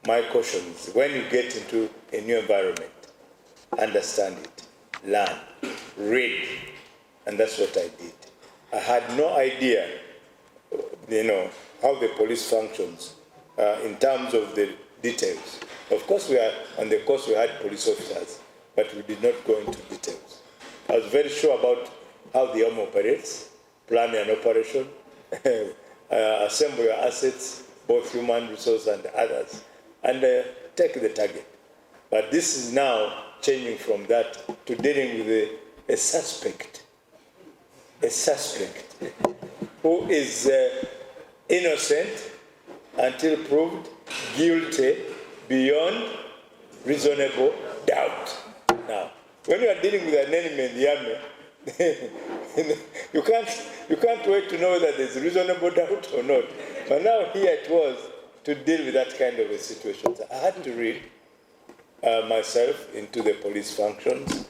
my caution is, when you get into a new environment, understand it, learn, read, and that's what I did. I had no idea, how the police functions in terms of the details. Of course, on the course we had police officers, but we did not go into details. I was very sure about how the army operates, plan an operation, assemble your assets, both human resource and others, and take the target. But this is now changing from that to dealing with a suspect who is innocent until proved guilty beyond reasonable doubt. Now, when you are dealing with an enemy in the army, you can't wait to know whether there's reasonable doubt or not. But now here it was to deal with that kind of a situation. So I had to read myself into the police functions,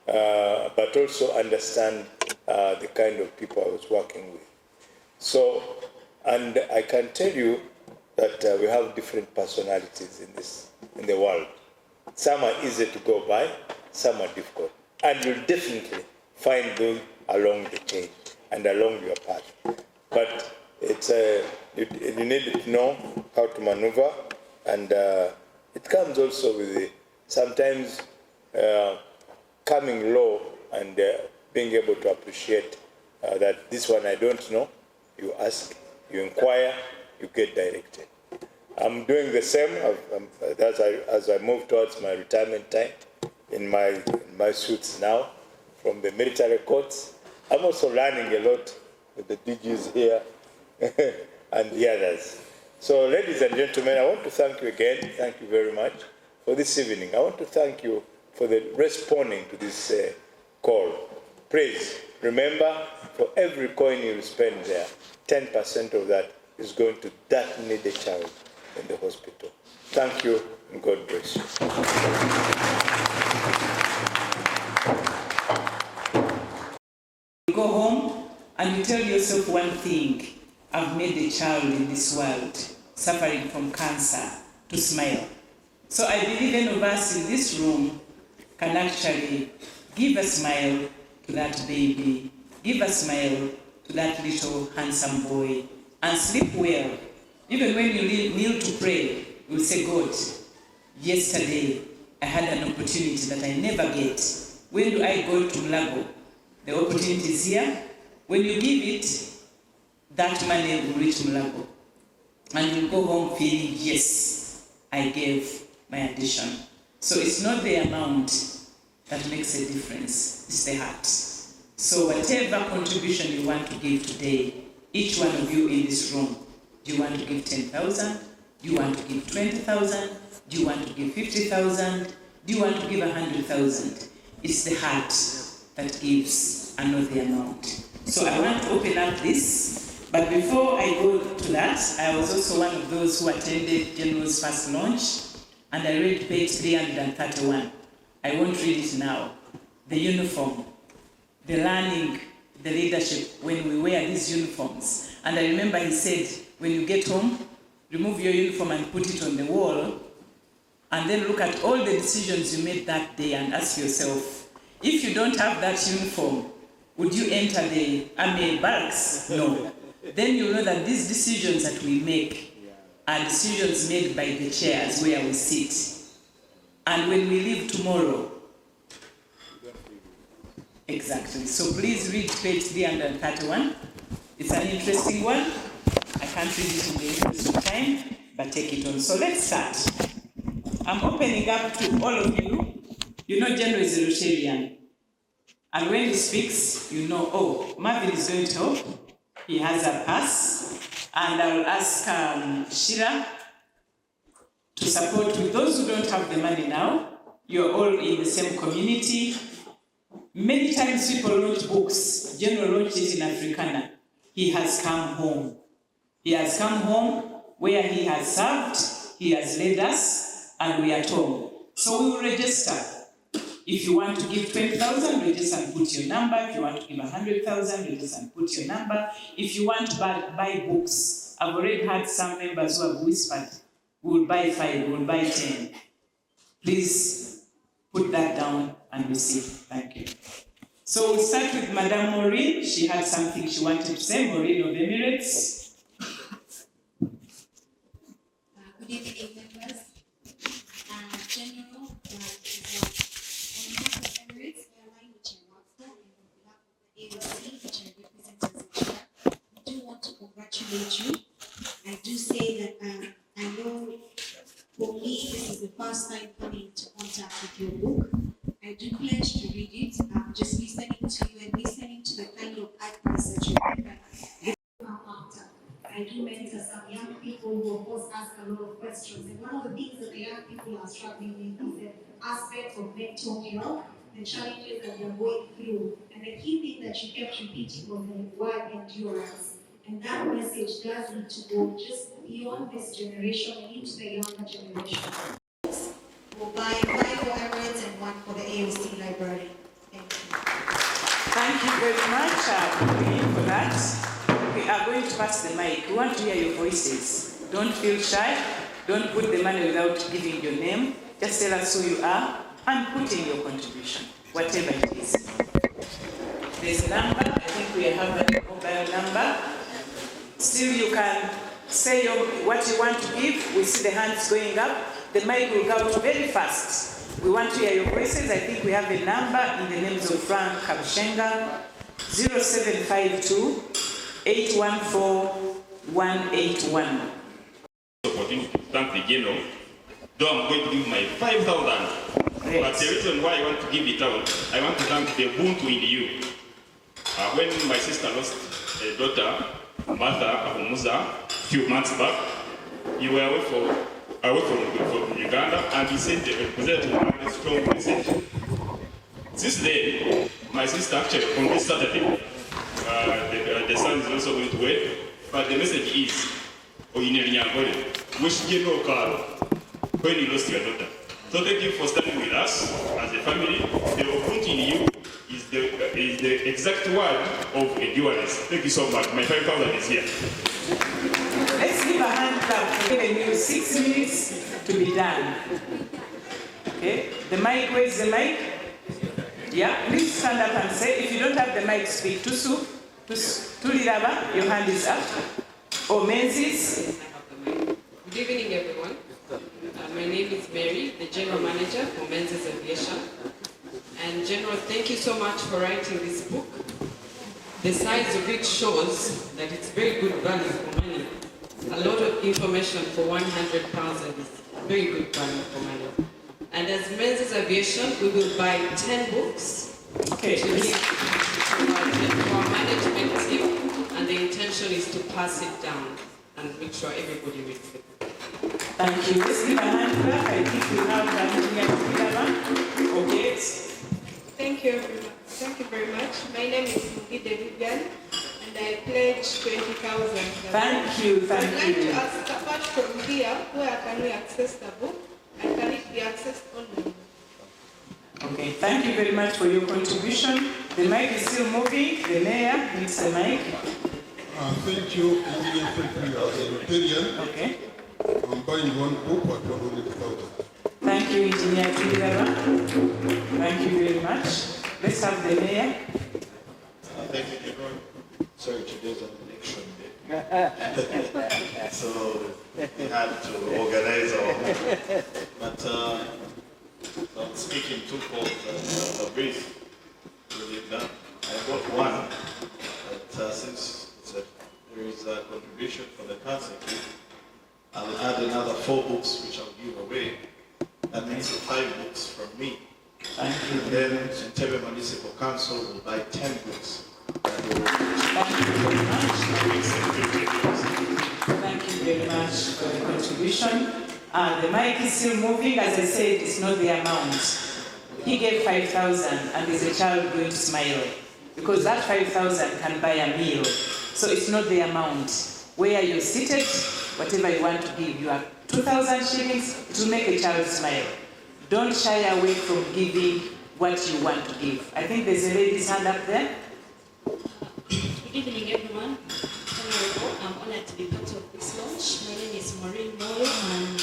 but also understand the kind of people I was working with. So, and I can tell you that we have different personalities in the world. Some are easy to go by, some are difficult. And you'll definitely find those along the chain and along your path. But it's you need to know how to maneuver, and it comes also with sometimes coming low and being able to appreciate that this one I don't know. You ask, you inquire, you get directed. I'm doing the same as I move towards my retirement time in my suits now from the military courts. I'm also learning a lot with the DGs here and the others. So, ladies and gentlemen, I want to thank you again. Thank you very much for this evening. I want to thank you for responding to this call. Please remember, for every coin you spend there, 10% of that is going to that needy child in the hospital. Thank you, and God bless you. You go home and you tell yourself one thing: I've made a child in this world suffering from cancer to smile. So I believe any of us in this room can actually give a smile to that baby, give a smile to that little handsome boy, and sleep well. Even when you kneel to pray, you will say, God, yesterday I had an opportunity that I never get. When do I go to Mulago? The opportunity is here. When you give it, that money will reach Mulago. And you go home feeling, yes, I gave my addition. So it's not the amount that makes a difference, it's the heart. So whatever contribution you want to give today, each one of you in this room, do you want to give 10,000? Do you want to give 20,000? Do you want to give 50,000? Do you want to give 100,000? It's the heart that gives and not the amount. So I want to open up this, but before I go to that, I was also one of those who attended General's first launch, and I read page 331. I won't read it now. The uniform, the learning, the leadership when we wear these uniforms. And I remember he said, when you get home, remove your uniform and put it on the wall, and then look at all the decisions you made that day and ask yourself, if you don't have that uniform, would you enter the army barracks? No. Then you know that these decisions that we make are decisions made by the chairs where we sit. And when we leave tomorrow, exactly. So please read page 331. It's an interesting one. I can't read it in the interest of time, but take it on. So let's start. I'm opening up to all of you. You know General is a Rotarian. And when he speaks, you know, oh, Marvin is going to help. He has a pass. And I will ask Shira to support with those who don't have the money now. You're all in the same community. Many times people launch books. General launched it in Africana. He has come home. He has come home where he has served, he has led us, and we are at home. So we will register. If you want to give 20,000, register and put your number. If you want to give 100,000, register and put your number. If you want to buy books, I've already had some members who have whispered, we will buy 5, we will buy 10. Please put that down and receive. Thank you. So we'll start with Madame Maureen. She had something she wanted to say. Maureen of Emirates. Good evening, members. General, on behalf of Emirates Airline, which I work for, and on behalf of the AOC, which I represent as a chair, I do want to congratulate you. I do say that I know for me, this is the first time coming into contact with your book. I do pledge to read it. Just listening to you and listening to the kind of advice that you give after. I do mentor some young people who of course ask a lot of questions. And one of the things that the young people are struggling with is the aspect of mental health, the challenges that they're going through. And the key thing that you kept repeating was the word endurance. And that message does need to go just beyond this generation and into the younger generation. We'll buy 5 for Emirates and 1 for the AOC library. Thank you. Thank you very much for that. We are going to pass the mic. We want to hear your voices. Don't feel shy. Don't put the money without giving your name. Just tell us who you are and put in your contribution, whatever it is. There's a number. I think we have a mobile number. Still, you can say what you want to give. We see the hands going up. The mic will go out very fast. We want to hear your voices. I think we have a number in the names of Frank Kabushenga, 0752 814 181. Opportunity to thank the general, though I'm going to give my 5,000. But the reason why I want to give it out, I want to thank the Ubuntu in you. When my sister lost a daughter, Martha Abumuza, a few months back, you were away from Uganda, and he sent a strong message. Since then, my sister actually, on this Saturday, the son is also going to wait, but the message is, wish General Carl when you lost your daughter. So thank you for standing with us as a family. The Ubuntu in you is the exact word of endurance. Thank you so much. My 5,000 is here. Let's give a hand clap for giving you 6 minutes to be done. Okay, the mic, where's the mic? Yeah, please stand up and say, if you don't have the mic, speak. Tusu, Tuliraba, your hand is up. Or Menzies. Good evening, everyone. My name is Mary, the General Manager for Menzies Aviation. And General, thank you so much for writing this book. The size of it shows that it's very good value for money. A lot of information for 100,000 is very good value for money. And as Menzies Aviation, we will buy 10 books to give to our management team, and the intention is to pass it down and make sure everybody reads it. Thank you. Let's give a hand clap. I think we have that here. Okay. Thank you, everyone. Thank you very much. My name is Mugide Vivian, and I pledge 20,000. Thank you, I'd thank like to you. ask, apart from here, where can we access the book, and can it be accessed online? Okay, thank you very much for your contribution. The mic is still moving. The mayor needs the mic. Thank you, Engineer Frederick, as a Rotarian. Okay. I'm buying one book at 100,000. Thank you, Engineer Tiliraba. Thank you very much. Let's have the mayor. Thank you, everyone. Sorry, today's an election day. So we had to organize our home. But I'm speaking two calls and a brief. I bought one, but since there is a contribution for the council, I'll add another 4 books which I'll give away. That means 5 books from me. Thank you. And then Entebbe Municipal Council will buy 10 books. Thank you very much. Thank you very much for the contribution. The mic is still moving. As I said, it's not the amount. He gave 5,000 and there's a child going to smile. Because that 5,000 can buy a meal. So it's not the amount. Where you're seated, whatever you want to give, you have 2,000 shillings to make a child smile. Don't shy away from giving what you want to give. I think there's a lady's hand up there. Good evening, everyone. Honorable, I'm honored to be part of this launch. My name is Maureen Moyo, and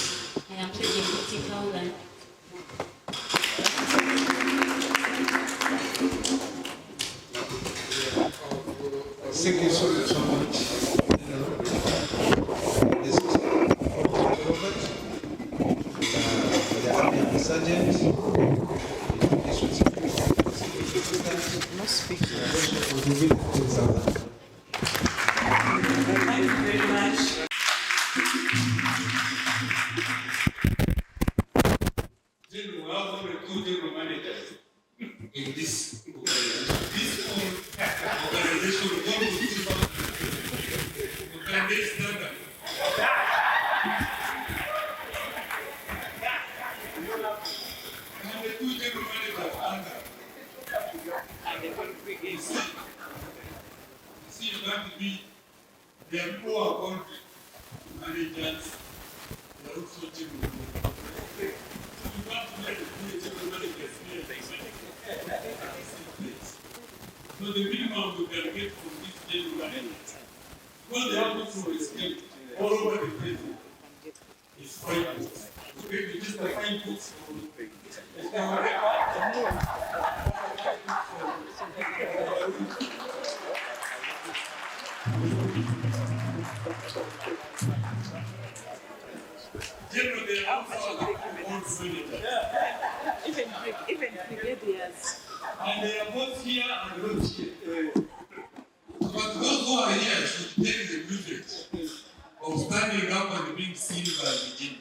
I am pledging 50,000. Thank you so much. This is Robert, the Army Sergeant. Thank you very much. General, we have only 2 general managers in this organization. This organization will go to 2,000. Can they stand up? And the 2 general managers under. You see, you have to be the poor country managers. They are also general managers. You have to let the general managers here. So the minimum we can get from this general managers, because they have also a skill all over the country, is 5 books. So maybe just the 5 books. General, they are also Even brigadiers. and they are both here and not here. But those who are here should take the privilege of standing up and being seen by the king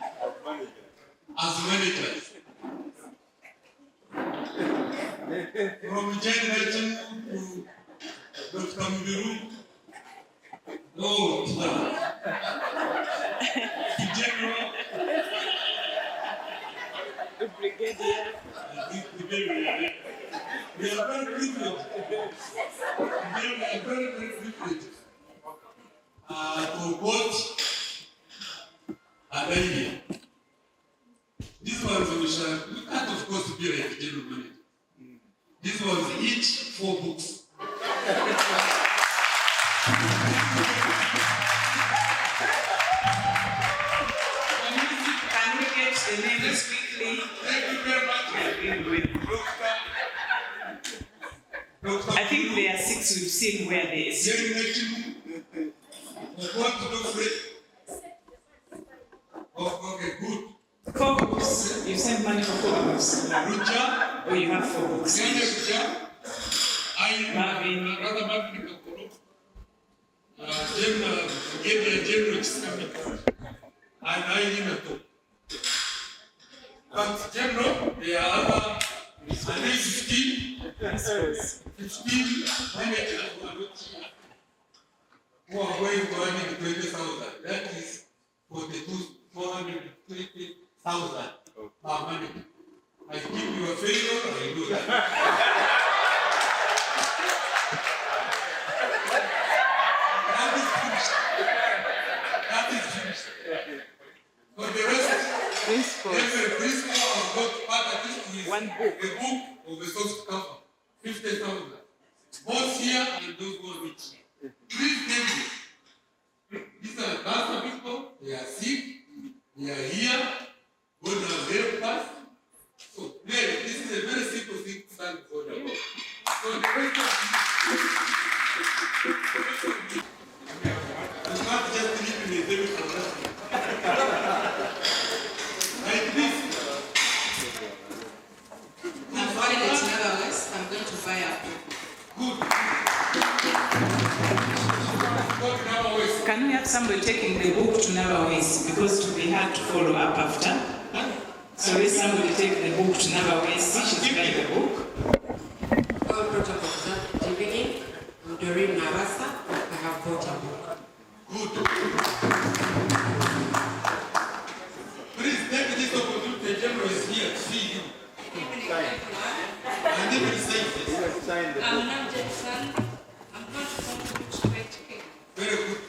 as managers. From General to Dr. Mubiru, no, to General, The brigadier. we are very privileged. We are very privileged to both and idea. This ones we can't of course be like the general manager. This was each 4 books. Can we get the names quickly? Thank you very much. I think there are 6 we've seen where there is. Okay, good. 4 books. You sent money for 4 books. Or you have 4 books. Marvin. But General, there are other at least 15 managers who are going to earn 20,000. That is 420,000 per manager. I give you a favor, I do that. Principles. Every principle I've got part at least is One book. A book of a source cover. 50,000. Both here and those who are rich. Please name them. These are cancer people. They are sick. They are here. God has helped us. So, really, this is a very simple thing to thank God about. So, the rest of you can't just leave me with them for nothing. Like this. And while it's never less, I'm going to buy a book. Good. Can we have somebody taking the book to Navawes because it will be hard to follow up after? So let somebody take the book to Navawes. She's buying the book. All protocols are beginning. I'm Doreen Navasa. I have bought a book. Good. Please take this opportunity. The general is here to see you. And even say this. I'm not Jackson. I'm going to contribute to education. Very good.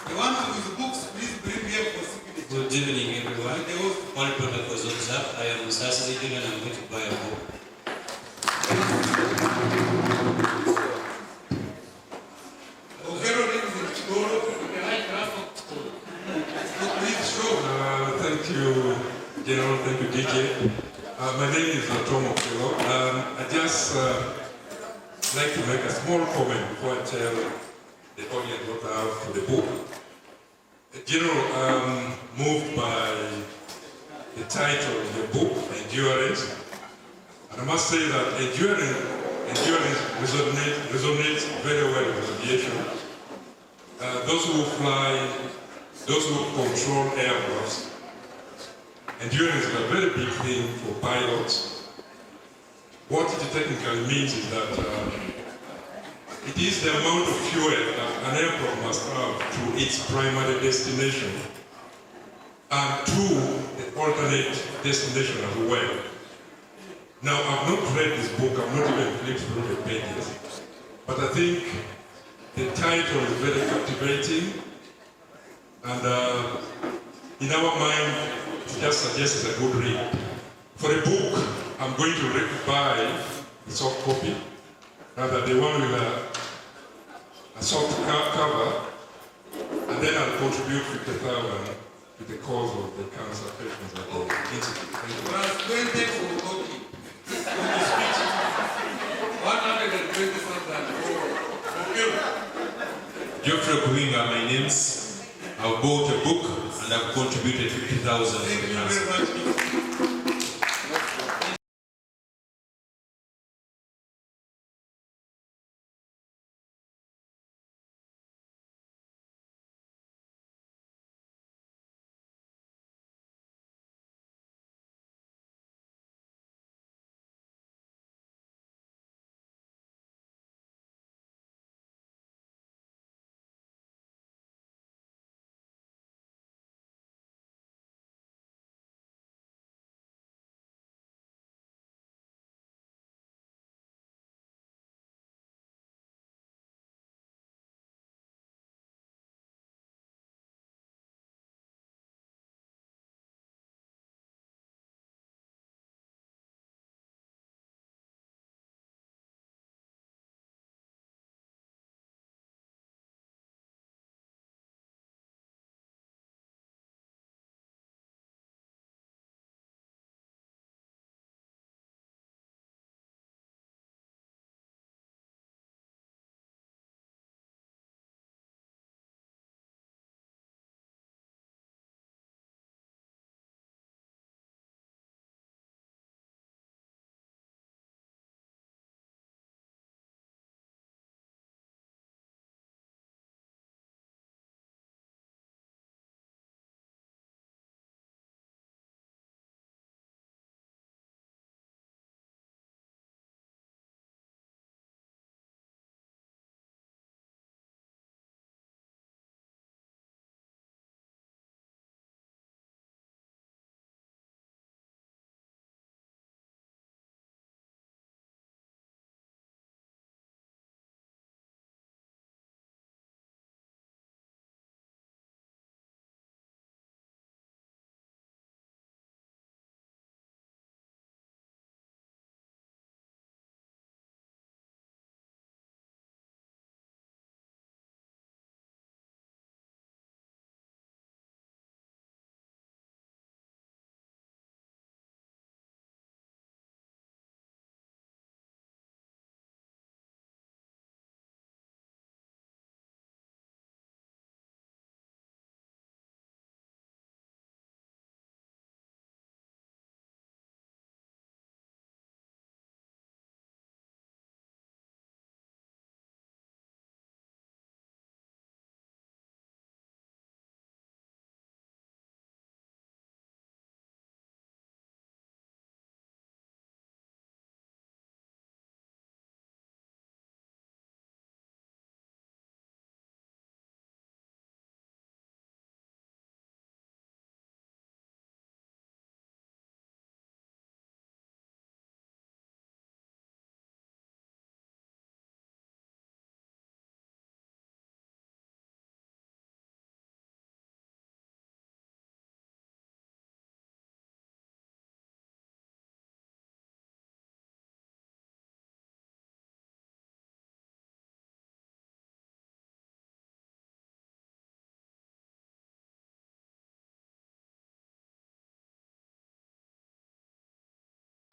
The one with the books, please bring here for signature. Good evening, everyone. All protocols observed. I am Sassi and I'm going to buy a book. Thank you, General. Thank you, DJ. My name is Katumba Wamala. I just like to make a small comment before I tell the audience what I have for the book. General, moved by the title of the book, Endurance. And I must say that endurance resonates very well with aviation. Those who fly, those who control aircrafts, endurance is a very big thing for pilots. What it technically means is that it is the amount of fuel that an aircraft must have to its primary destination and to the alternate destination as well. Now, I've not read this book, I've not even flipped through the pages, but I think the title is very captivating, and in our mind, it just suggests a good read. For a book, I'm going to buy a soft copy, rather the one with a soft cover, and then I'll contribute 50,000 to the cause of the cancer patients at the institute. Thank you. Plus 20 for copy. 120,000 for Geoffrey Kuinga, my name's. I've bought a book and I've contributed 50,000 to the cancer.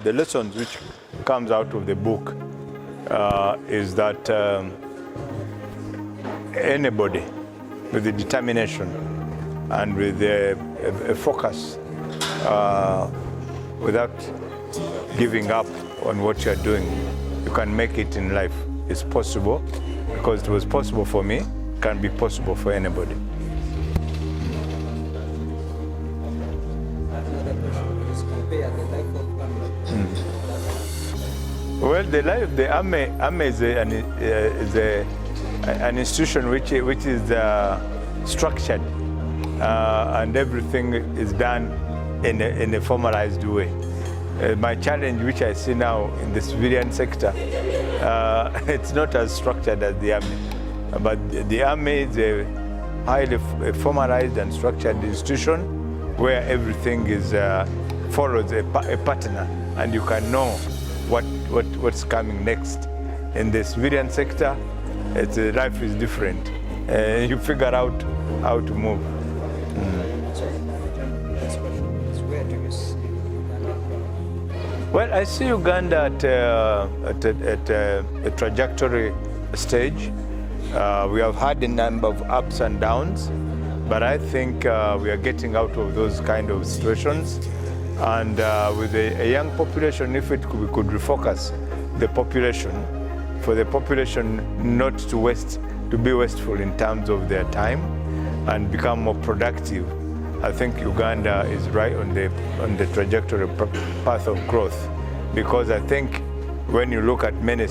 the lessons which comes out of the book is that anybody with the determination and with a focus, without giving up on what you're doing, you can make it in life. It's possible, because it was possible for me, it can be possible for anybody. Well, the army is an institution which is structured, and everything is done in a formalized way. My challenge, which I see now in the civilian sector, it's not as structured as the army. But the army is a highly formalized and structured institution where everything is follows a pattern, and you can know what's coming next. In the civilian sector, life is different. You figure out how to move. Well, I see Uganda at a trajectory stage. We have had a number of ups and downs, but I think we are getting out of those kind of situations. And with a young population, if we could refocus the population, for the population not to be wasteful in terms of their time and become more productive, I think Uganda is right on the trajectory path of growth, because I think when you look at many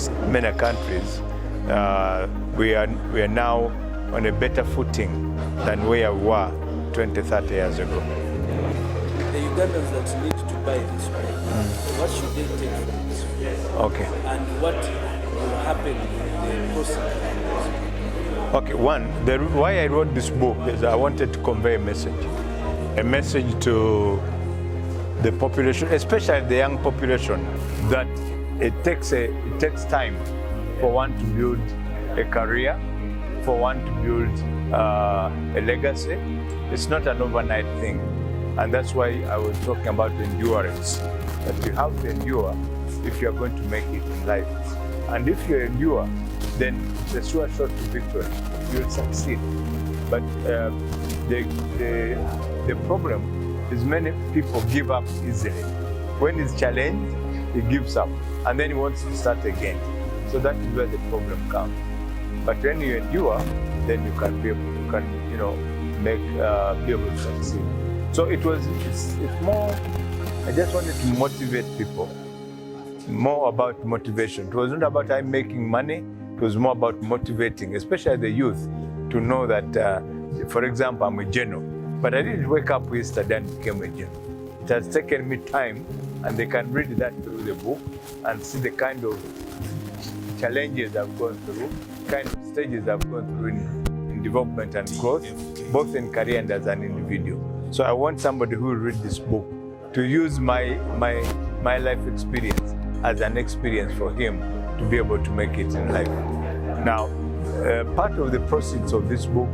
countries, we are now on a better footing than where we were 20, 30 years ago. The Ugandans that need to buy this book, what should they take from this book? Okay. And what will happen in the process? Okay, why I wrote this book is I wanted to convey a message to the population, especially the young population, that it takes time for one to build a career, for one to build a legacy. It's not an overnight thing. And that's why I was talking about endurance, that you have to endure if you're going to make it in life. And if you endure, then the sure shot to victory, you'll succeed. But the problem is many people give up easily. When he's challenged, he gives up, and then he wants to start again. So that is where the problem comes. But when you endure, then you can be able, be able to succeed. So it's more, I just wanted to motivate people, more about motivation. It was not about I'm making money, it was more about motivating, especially the youth, to know that, for example, I'm a general, but I didn't wake up yesterday and became a general. It has taken me time, and they can read that through the book and see the kind of challenges I've gone through, kind of stages I've gone through in development and growth, both in career and as an individual. So I want somebody who will read this book to use my life experience as an experience for him to be able to make it in life. Now, part of the proceeds of this book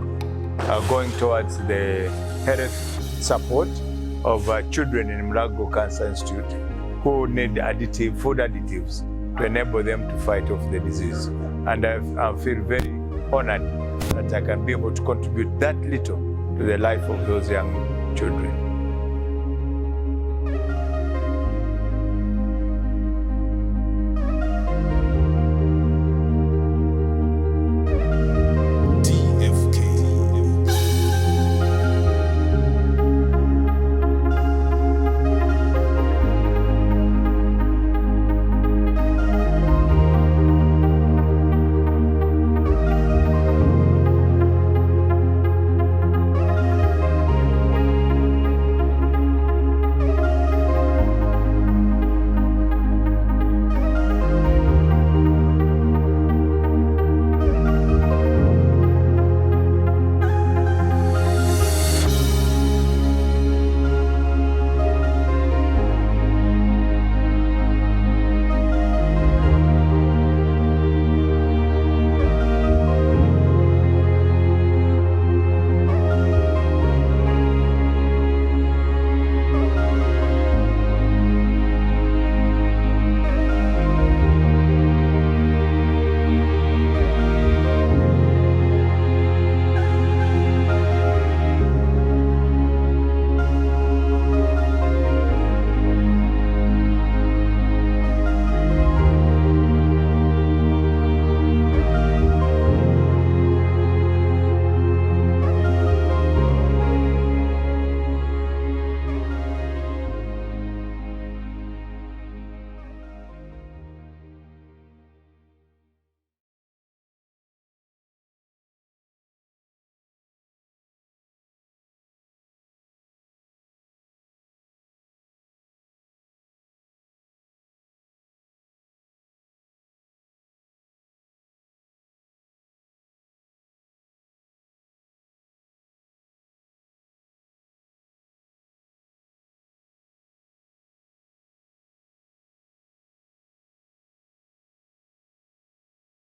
are going towards the health support of children in Mulago Cancer Institute who need food additives to enable them to fight off the disease. And I feel very honored that I can be able to contribute that little to the life of those young children.